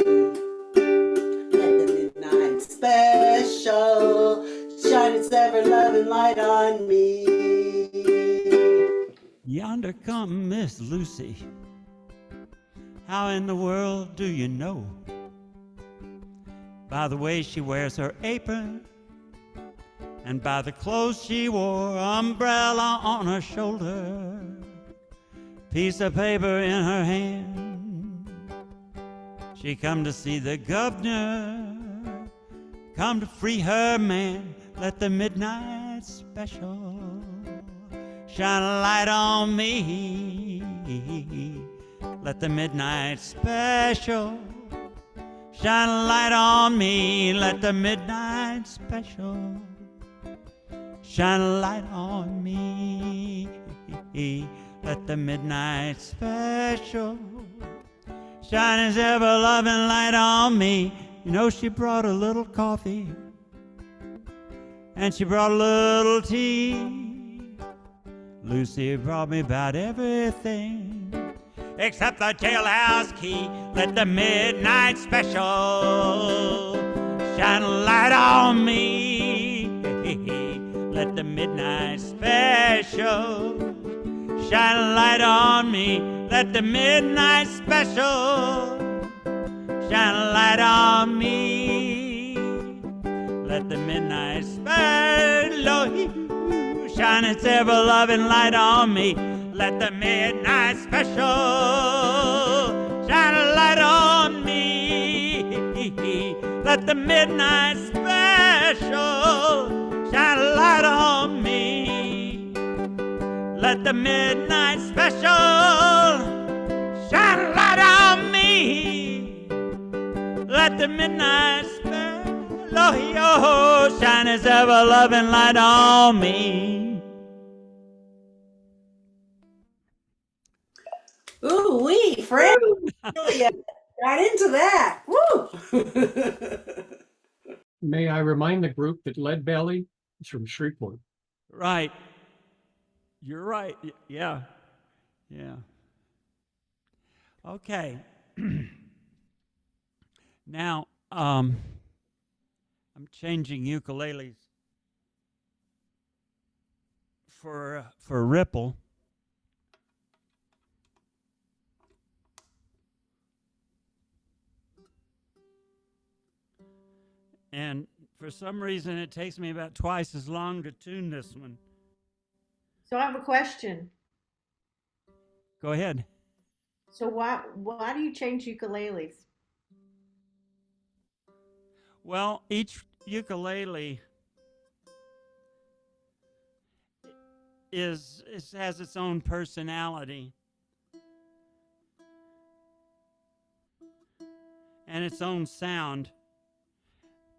Let the midnight special shine its ever-loving light on me. Yonder come Miss Lucy. How in the world do you know? By the way she wears her apron, and by the clothes she wore, umbrella on her shoulder, piece of paper in her hand. She come to see the governor, come to free her man. Let the midnight special shine a light on me. Let the midnight special shine a light on me. Let the midnight special shine a light on me. Let the midnight special shine his ever-loving light on me. You know, she brought a little coffee, and she brought a little tea. Lucy brought me about everything except the jailhouse key. Let the midnight special shine a light on me. Let the midnight special shine a light on me. Let the midnight special shine a light on me. Let the midnight special shine its ever-loving light on me. Let the midnight special shine a light on me. Let the midnight special shine a light on me. Let the midnight special shine a light on me. Let the midnight special shine its ever-loving light on me. Ooh wee, Fred. Really got into that. Woo! May I remind the group that Lead Belly is from Shreveport? Right. You're right. Yeah. Yeah. Okay. Now, I'm changing ukuleles for Ripple. And for some reason, it takes me about twice as long to tune this one. So I have a question. Go ahead. So why do you change ukuleles? Well, each ukulele has its own personality and its own sound.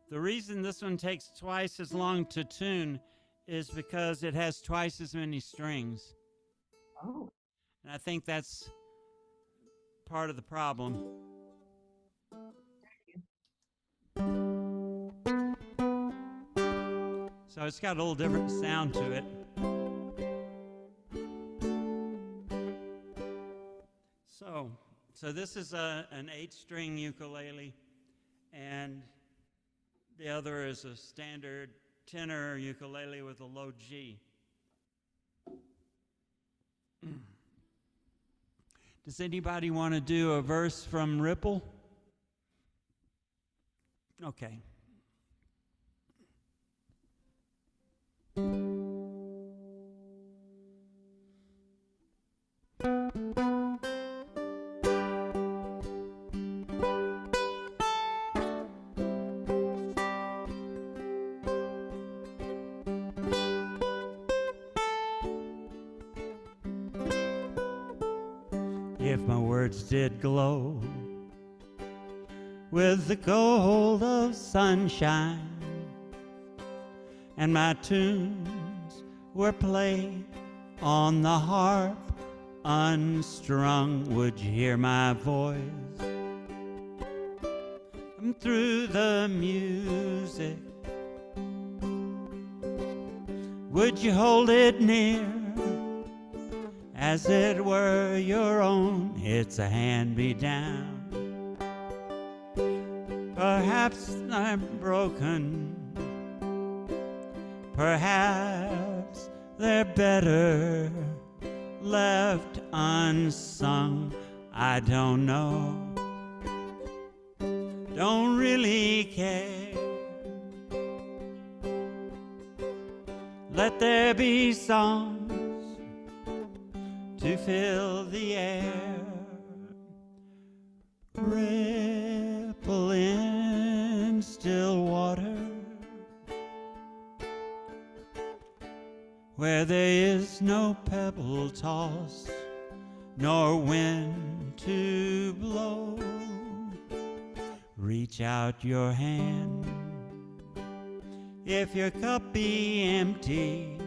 The reason this one takes twice as long to tune is because it has twice as many strings. Oh. And I think that's part of the problem. So it's got a little different sound to it. So this is an 8-string ukulele, and the other is a standard tenor ukulele with a low G. Does anybody want to do a verse from Ripple? Okay. If my words did glow with the gold of sunshine, and my tunes were played on the harp unstrung, would you hear my voice? And through the music, would you hold it near as it were your own? It's a hand-me-down. Perhaps I'm broken, perhaps they're better left unsung. I don't know, don't really care. Let there be songs to fill the air, ripple in still water, where there is no pebble toss, nor wind to blow. Reach out your hand, if your cup be empty,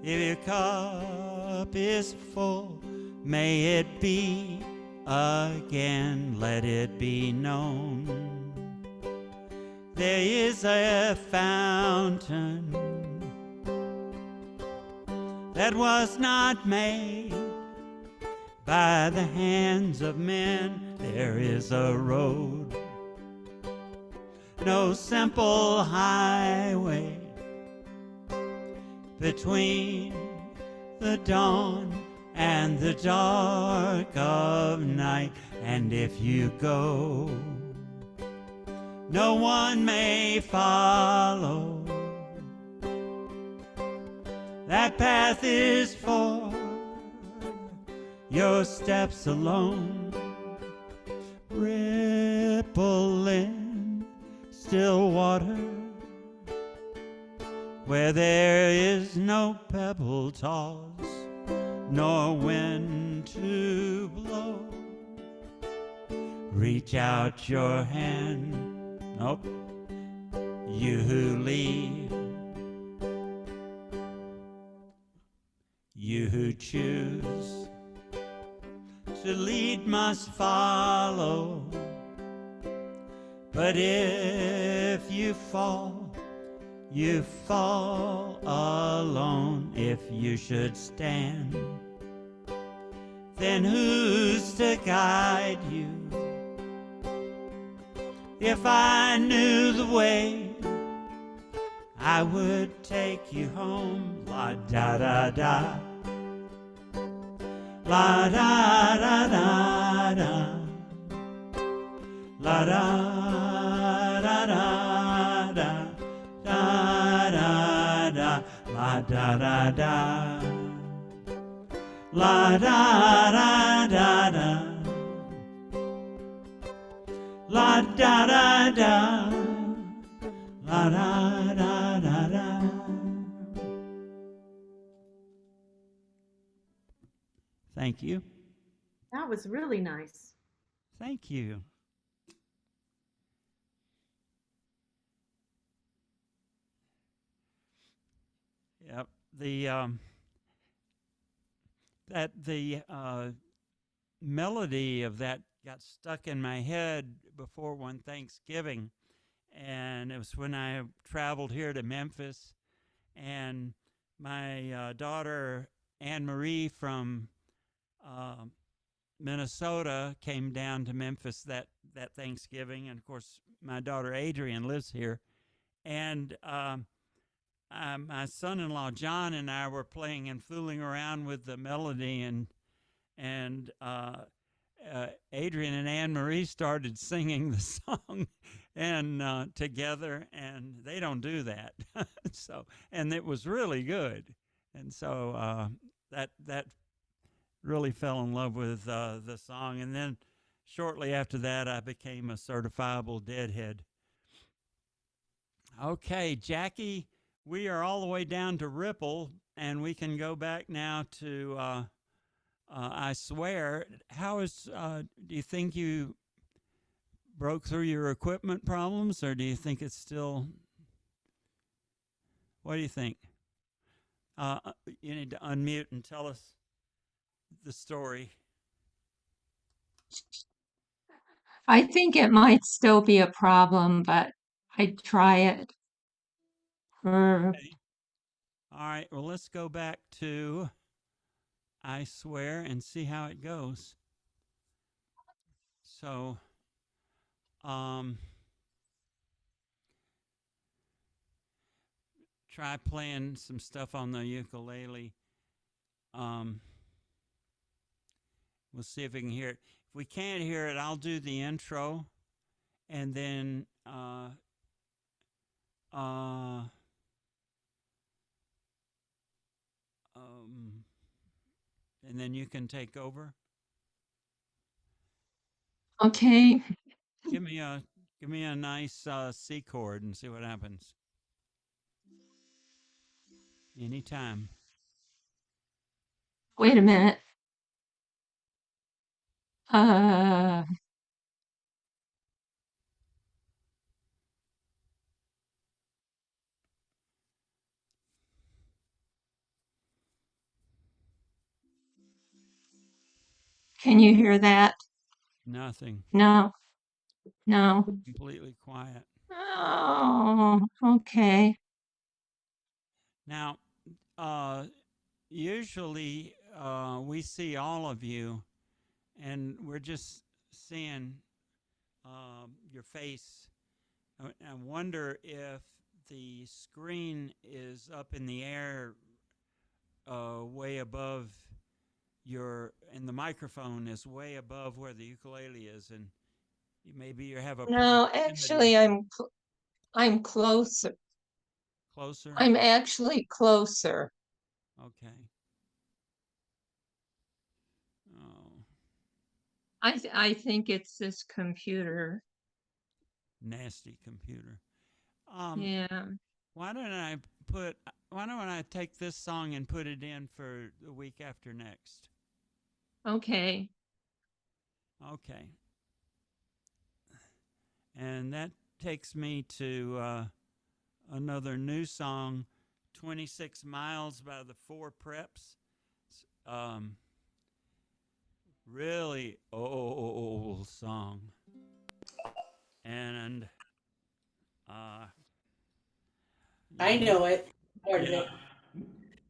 if your cup is full, may it be again. Let it be known there is a fountain that was not made by the hands of men. There is a road, no simple highway, between the dawn and the dark of night. And if you go, no one may follow. That path is for your steps alone. Ripple in still water, where there is no pebble toss, nor wind to blow. Reach out your hand, nope, you who lead, you who choose to lead must follow. But if you fall alone. If you should stand, then who's to guide you? If I knew the way, I would take you home. La da da da, la da da da da, la da da da da, da da da, la da da da, la da da da da, la da da da, la da da da da. Thank you. That was really nice. Thank you. Yep. The melody of that got stuck in my head before one Thanksgiving, and it was when I traveled here to Memphis, and my daughter Anne Marie from Minnesota came down to Memphis that Thanksgiving, and of course my daughter Adrian lives here, and my son-in-law John and I were playing and fooling around with the melody, and Adrian and Anne Marie started singing the song and together, and they don't do that. So, and it was really good, and so that really fell in love with the song. And then shortly after that, I became a certifiable deadhead. Okay, Jackie, we are all the way down to Ripple, and we can go back now to I Swear. How is, do you think you broke through your equipment problems, or do you think it's still, what do you think? You need to unmute and tell us the story. I think it might still be a problem, but I'd try it for, Okay. All right, well, let's go back to I Swear and see how it goes. So, try playing some stuff on the ukulele. We'll see if we can hear it. If we can't hear it, I'll do the intro, and then and then you can take over. okay. Give me a nice C chord and see what happens. Anytime. Wait a minute. Uh, can you hear that? Nothing. No, no. Completely quiet. Oh, okay. Now, usually we see all of you, and we're just seeing your face. I wonder if the screen is up in the air way above and the microphone is way above where the ukulele is, and maybe you have a No, proximity actually, I'm closer. closer. I'm actually closer. Okay. Oh, I think it's this computer. nasty computer. Yeah. Why don't I take this song and put it in for the week after next? Okay. Okay. And that takes me to another new song, 26 Miles by the Four Preps. Really old song. And I know it. Part of yeah. it.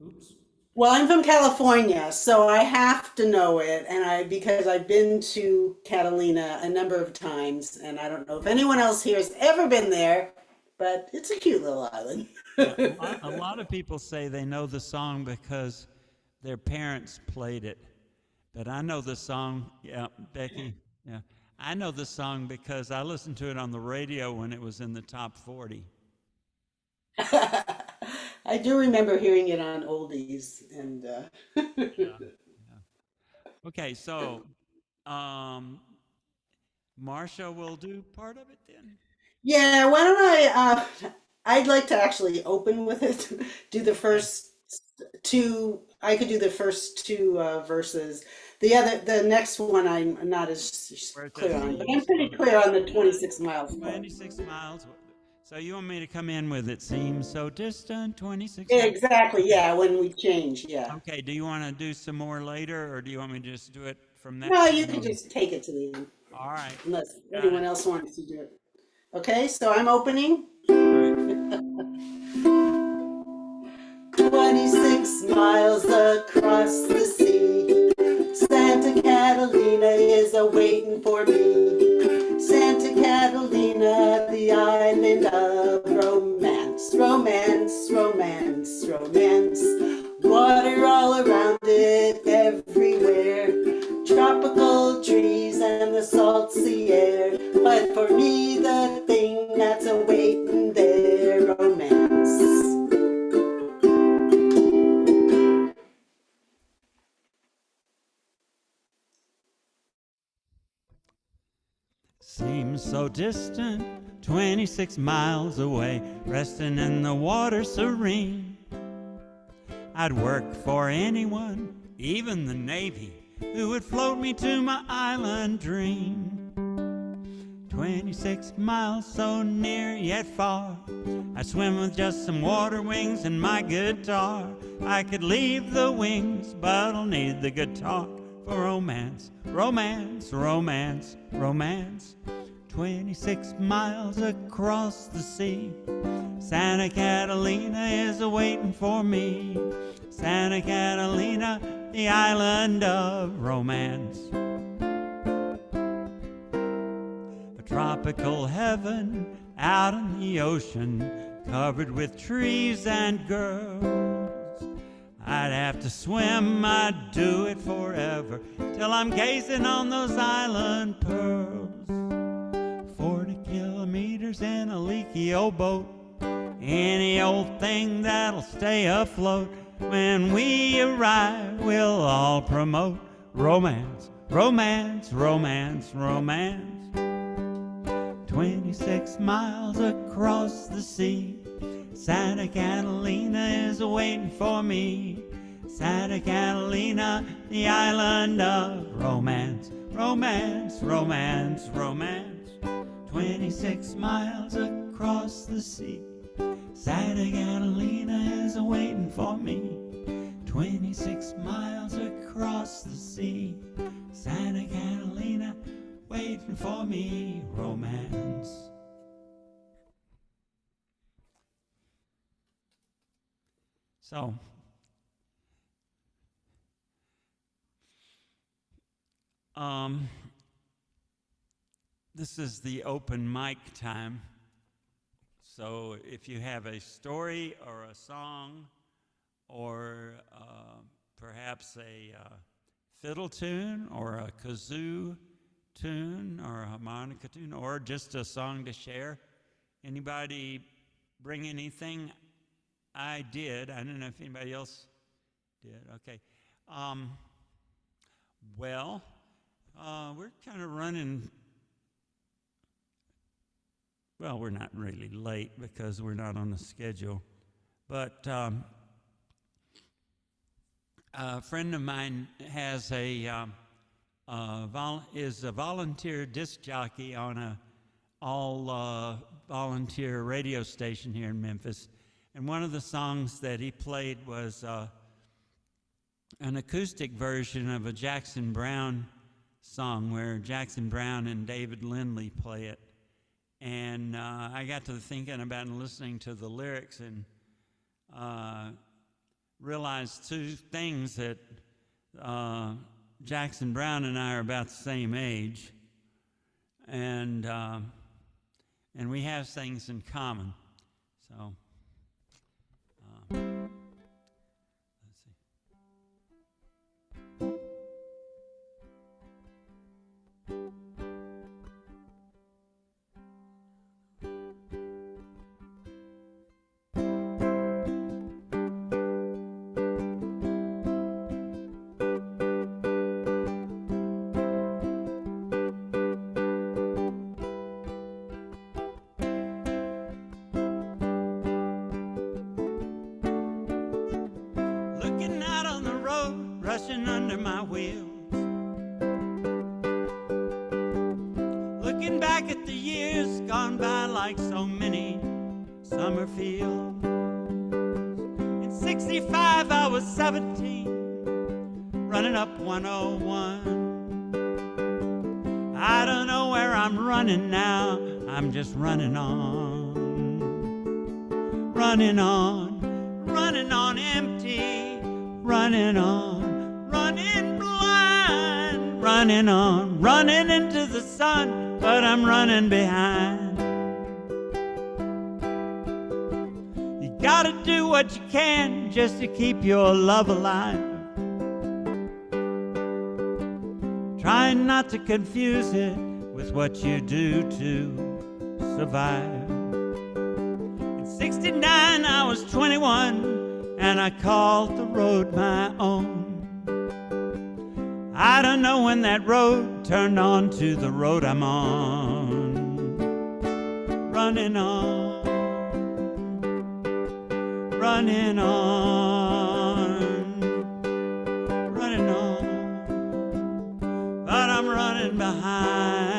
Oops. Well, I'm from California, so I have to know it, and because I've been to Catalina a number of times, and I don't know if anyone else here has ever been there, but it's a cute little island. Yeah, a lot of people say they know the song because their parents played it. But I know the song, yeah, Becky, yeah. I know the song because I listened to it on the radio when it was in the top 40. I do remember hearing it on oldies, and Yeah. Yeah. Okay, so Marsha will do part of it then. yeah, why don't I'd like to actually open with it, do the Okay. first two. I could do the first two verses. The next one I'm not as Where it says clear on, but seems I'm pretty so clear on the distant, 26 miles part. 26 miles. So you want me to come in with it seems so distant, 26 Yeah, miles? exactly, Okay. yeah, when we change, yeah. Okay, do you want to do some more later, or do you want me to just do it from that No, you point could on? just take it to the end, All right, unless got anyone it. else wants to do it. Okay, so I'm opening. All right. 26 miles across the sea. Santa Catalina is a waiting for me. Santa Catalina, the island of romance. Romance, romance, romance. Water all around it, everywhere. Tropical trees so distant, 26 miles away, resting in the water serene. I'd work for anyone, even the Navy, who would float me to my island dream. 26 miles so near yet far, I swim with just some water wings and my guitar. I could leave the wings, but I'll need the guitar for romance, romance, romance, romance. 26 miles across the sea, Santa Catalina is a-waiting for me. Santa Catalina, the island of romance. A tropical heaven out in the ocean, covered with trees and girls. I'd have to swim, I'd do it forever, till I'm gazing on those island pearls. 40 kilometers in a leaky old boat, any old thing that'll stay afloat. When we arrive, we'll all promote romance, romance, romance, romance. 26 miles across the sea, Santa Catalina is a-waiting for me. Santa Catalina, the island of romance, romance, romance, romance. 26 miles across the sea, Santa Catalina is a-waiting for me. 26 miles across the sea, Santa Catalina waiting for me, romance. So, this is the open mic time. So if you have a story or a song or perhaps a fiddle tune or a kazoo tune or a harmonica tune or just a song to share, anybody bring anything? I did. I don't know if anybody else did. Okay. Well, we're kind of running. Well, we're not really late because we're not on the schedule. But a friend of mine has is a volunteer disc jockey on a all volunteer radio station here in Memphis. And one of the songs that he played was an acoustic version of a Jackson Browne song where Jackson Browne and David Lindley play it. And I got to thinking about and listening to the lyrics and realized two things, that Jackson Browne and I are about the same age, and we have things in common. So let's see. Looking out on the road, rushing under my wheels. Looking back at the years gone by like so many summer fields. In '65 I was 17, running up 101. I don't know where I'm running now, I'm just running on. Running on, running on empty, running on, running blind, running on, running into the sun, but I'm running behind. You gotta do what you can just to keep your love alive. Trying not to confuse it with what you do to survive. In '69 I was 21 and I called the road my own. I don't know when that road turned on to the road I'm on. running on, running on, running on, but I'm running behind.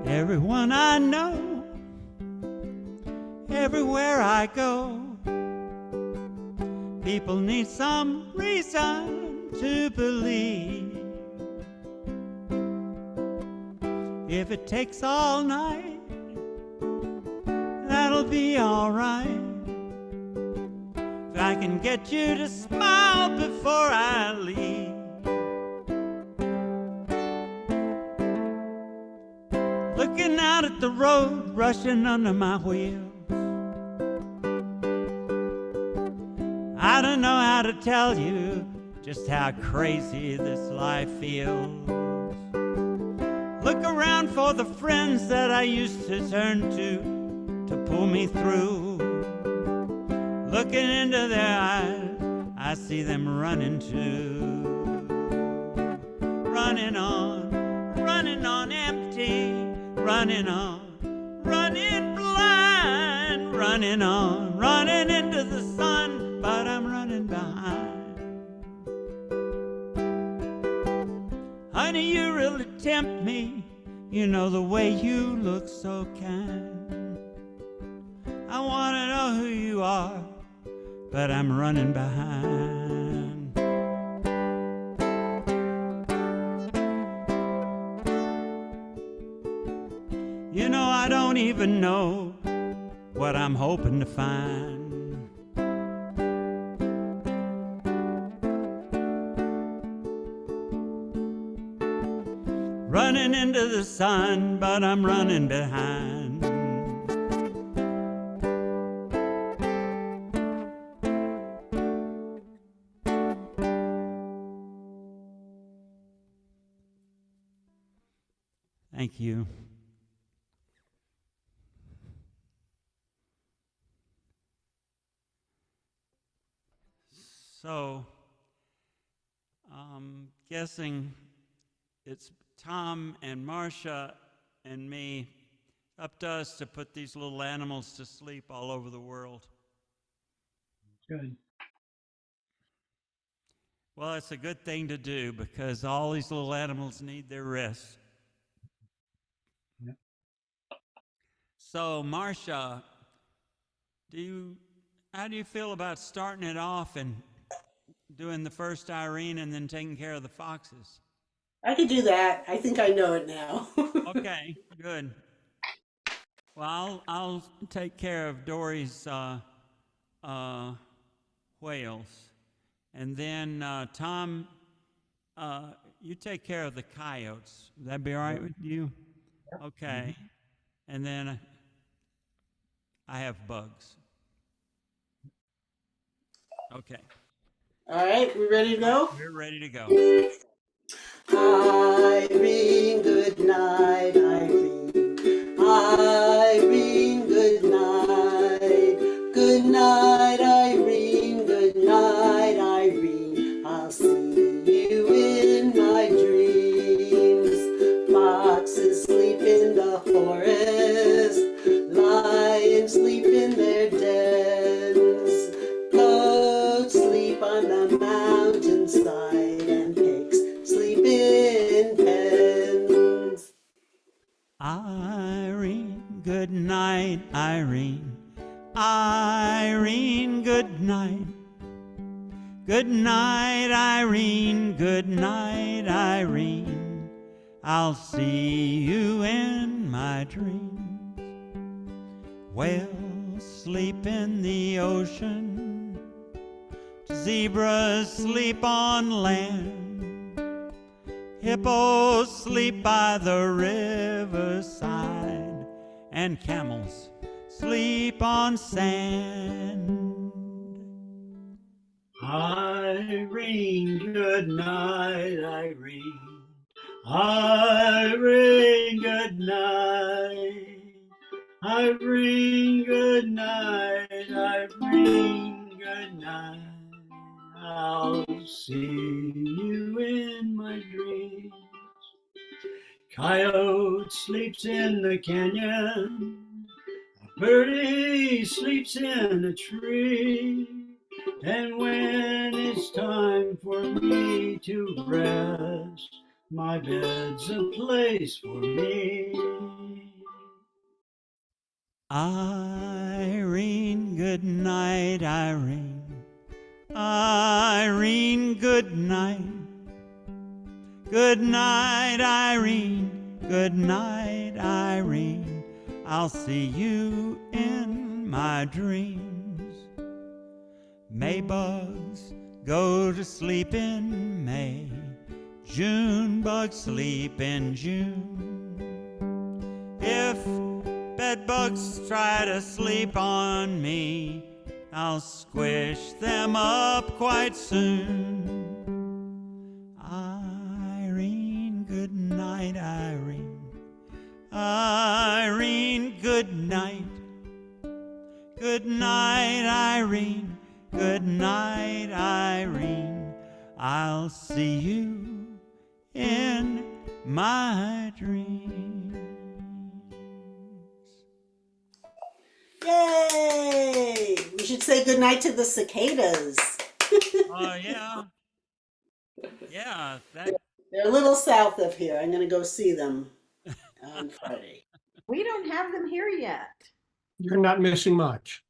Everyone I know, everywhere I go, people need some reason to believe. If it takes all night, that'll be all right. If I can get you to smile before I leave. Looking out at the road, rushing under my wheels. I don't know how to tell you just how crazy this life feels. Look around for the friends that I used to turn to pull me through. Looking into their eyes, I see them running too. Running on empty. Running on, running blind, running on, running into the sun, but I'm running behind. Honey, you really tempt me, you know the way you look so kind. I want to know who you are, but I'm running behind. You know, I don't even know what I'm hoping to find. Running into the sun, but I'm running behind. Thank you. So, I'm guessing it's Tom and Marcia and me, up to us to put these little animals to sleep all over the world. Good. Well, it's a good thing to do because all these little animals need their rest. Yep. So, Marcia, how do you feel about starting it off and doing the first Irene and then taking care of the foxes? I could do that. I think I know it now. Okay, good. Well, I'll take care of Dory's whales, and then Tom, you take care of the coyotes. Would that be all right with you? Okay, and then I have bugs. Okay. All right, we ready to go? We're ready to go. Irene, good night, Irene. Irene, good night. Good night, Irene. Good night, Irene. I'll see you in my dreams. Foxes sleep in the forest. Lions sleep in their dens. Goats sleep on the mountainside, and pigs sleep in pens. Irene, good night, Irene. Irene, good night. Good night, Irene. Good night, Irene. I'll see you in my dreams. Whales sleep in the ocean. Zebras sleep on land. Hippos sleep by the riverside. And camels sleep on sand. Irene, good night, Irene. I ring good night. I ring good night. I ring good night. I'll see you in my dreams. Coyote sleeps in the canyon. Birdie sleeps in a tree. And when it's time for me to rest, my bed's a place for me. Irene, good night, Irene. Irene, good night. Good night, Irene. Good night, Irene. I'll see you in my dreams. Maybugs go to sleep in May. June bugs sleep in June. If bedbugs try to sleep on me, I'll squish them up quite soon. Irene, good night, Irene. Irene, good night. Good night, Irene. Good night, Irene. I'll see you in my dreams. Yay! We should say goodnight to the cicadas. Oh, yeah. Yeah, that. They're a little south of here. I'm going to go see them on Friday. We don't have them here yet. You're not missing much.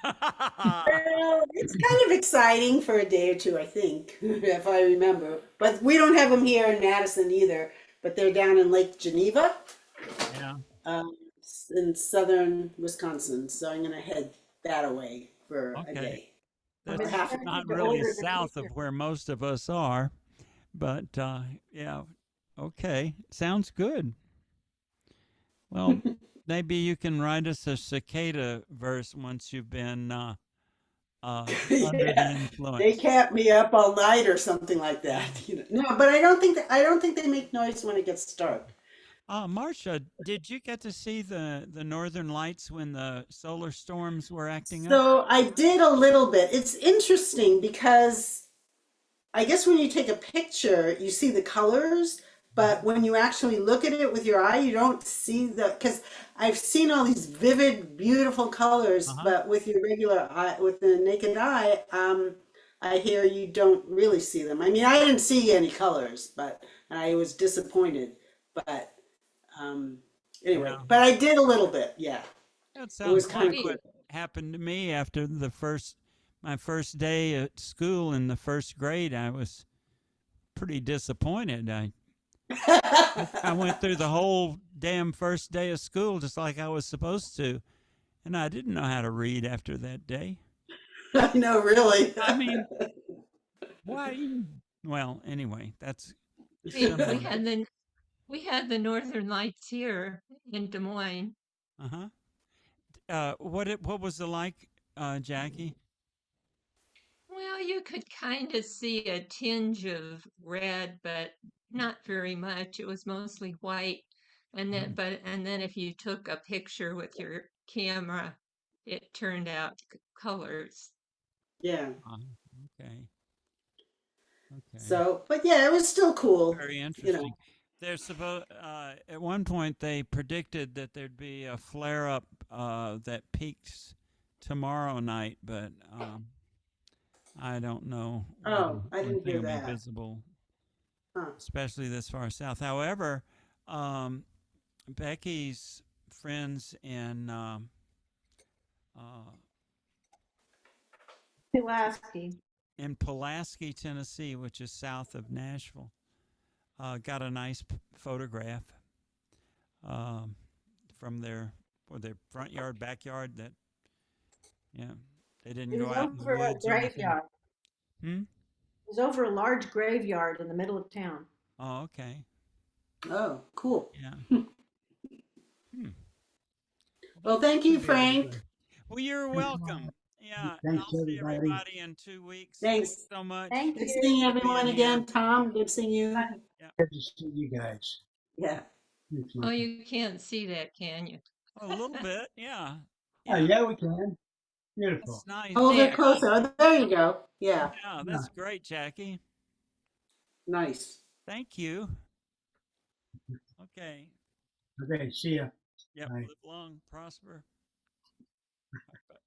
Well, it's kind of exciting for a day or two, I think, if I remember. But we don't have them here in Madison either. But they're down in Lake Geneva, Yeah. in southern Wisconsin. So I'm going to head that away for a Okay. day. That's half- not They're really older than south me. of where most of us are, but yeah, okay, sounds good. Well, maybe you can write us a cicada verse once you've been under the Yeah, influence. they kept me up all night or something like that. You know. No, but I don't think they make noise when it gets dark. Marcia, did you get to see the northern lights when the solar storms were acting up? So I did a little bit. It's interesting because I guess when you take a picture, you see the colors, but when you actually look at it with your eye, you don't see because I've seen all these vivid, beautiful colors, Uh-huh. but with your regular eye, with the naked eye, I hear you don't really see them. I mean, I didn't see any colors, and I was disappointed. But um, anyway, Yeah. but I did a little bit. Yeah, That it was sounds kind like of what cool. happened to me after my first day at school in the first grade. I was pretty disappointed. I went through the whole damn first day of school just like I was supposed to, and I didn't know how to read after that day. I know, really. I mean, why? Well, anyway, that's We similar. we had the Northern Lights here in Des Moines. Uh-huh. What was it like, Jackie? Well, you could kind of see a tinge of red, but not very much. It was mostly white. And then if you took a picture with your camera, it turned out colors. Yeah. Okay. Okay. So, but yeah, it was still cool. Very You know. interesting. At one point they predicted that there'd be a flare up that peaks tomorrow night, but I don't know Oh, I when didn't hear thing will be that. visible, Huh. especially this far south. However, um, Becky's friends uh, Pulaski. in Pulaski, Tennessee, which is south of Nashville, got a nice photograph from their front yard, backyard. That yeah, they didn't It go was out in the over a woods or anything. graveyard. Hmm. It was over a large graveyard in the middle of town. Oh, okay. Oh, cool. Yeah. Hmm. Well, thank you, Should be able to Frank. go. Well, you're welcome. Yeah, Thanks, I'll see everybody. everybody in 2 weeks. Thanks. So much. Thank Good you. seeing for everyone being again. here. Tom, good seeing you. Good to see you guys. Yeah. Thanks, Oh, Mike. you can't see that, can you? A little bit, yeah. Oh, Yeah, yeah, we can. Beautiful. that's nice. Hold it There. closer. Oh, there you go. Yeah. Yeah, that's great, Jackie. Nice. Thank you. Okay. Okay, see ya. Yep. Bye. Live long, prosper.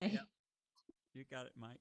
Yeah, you got it, Mike.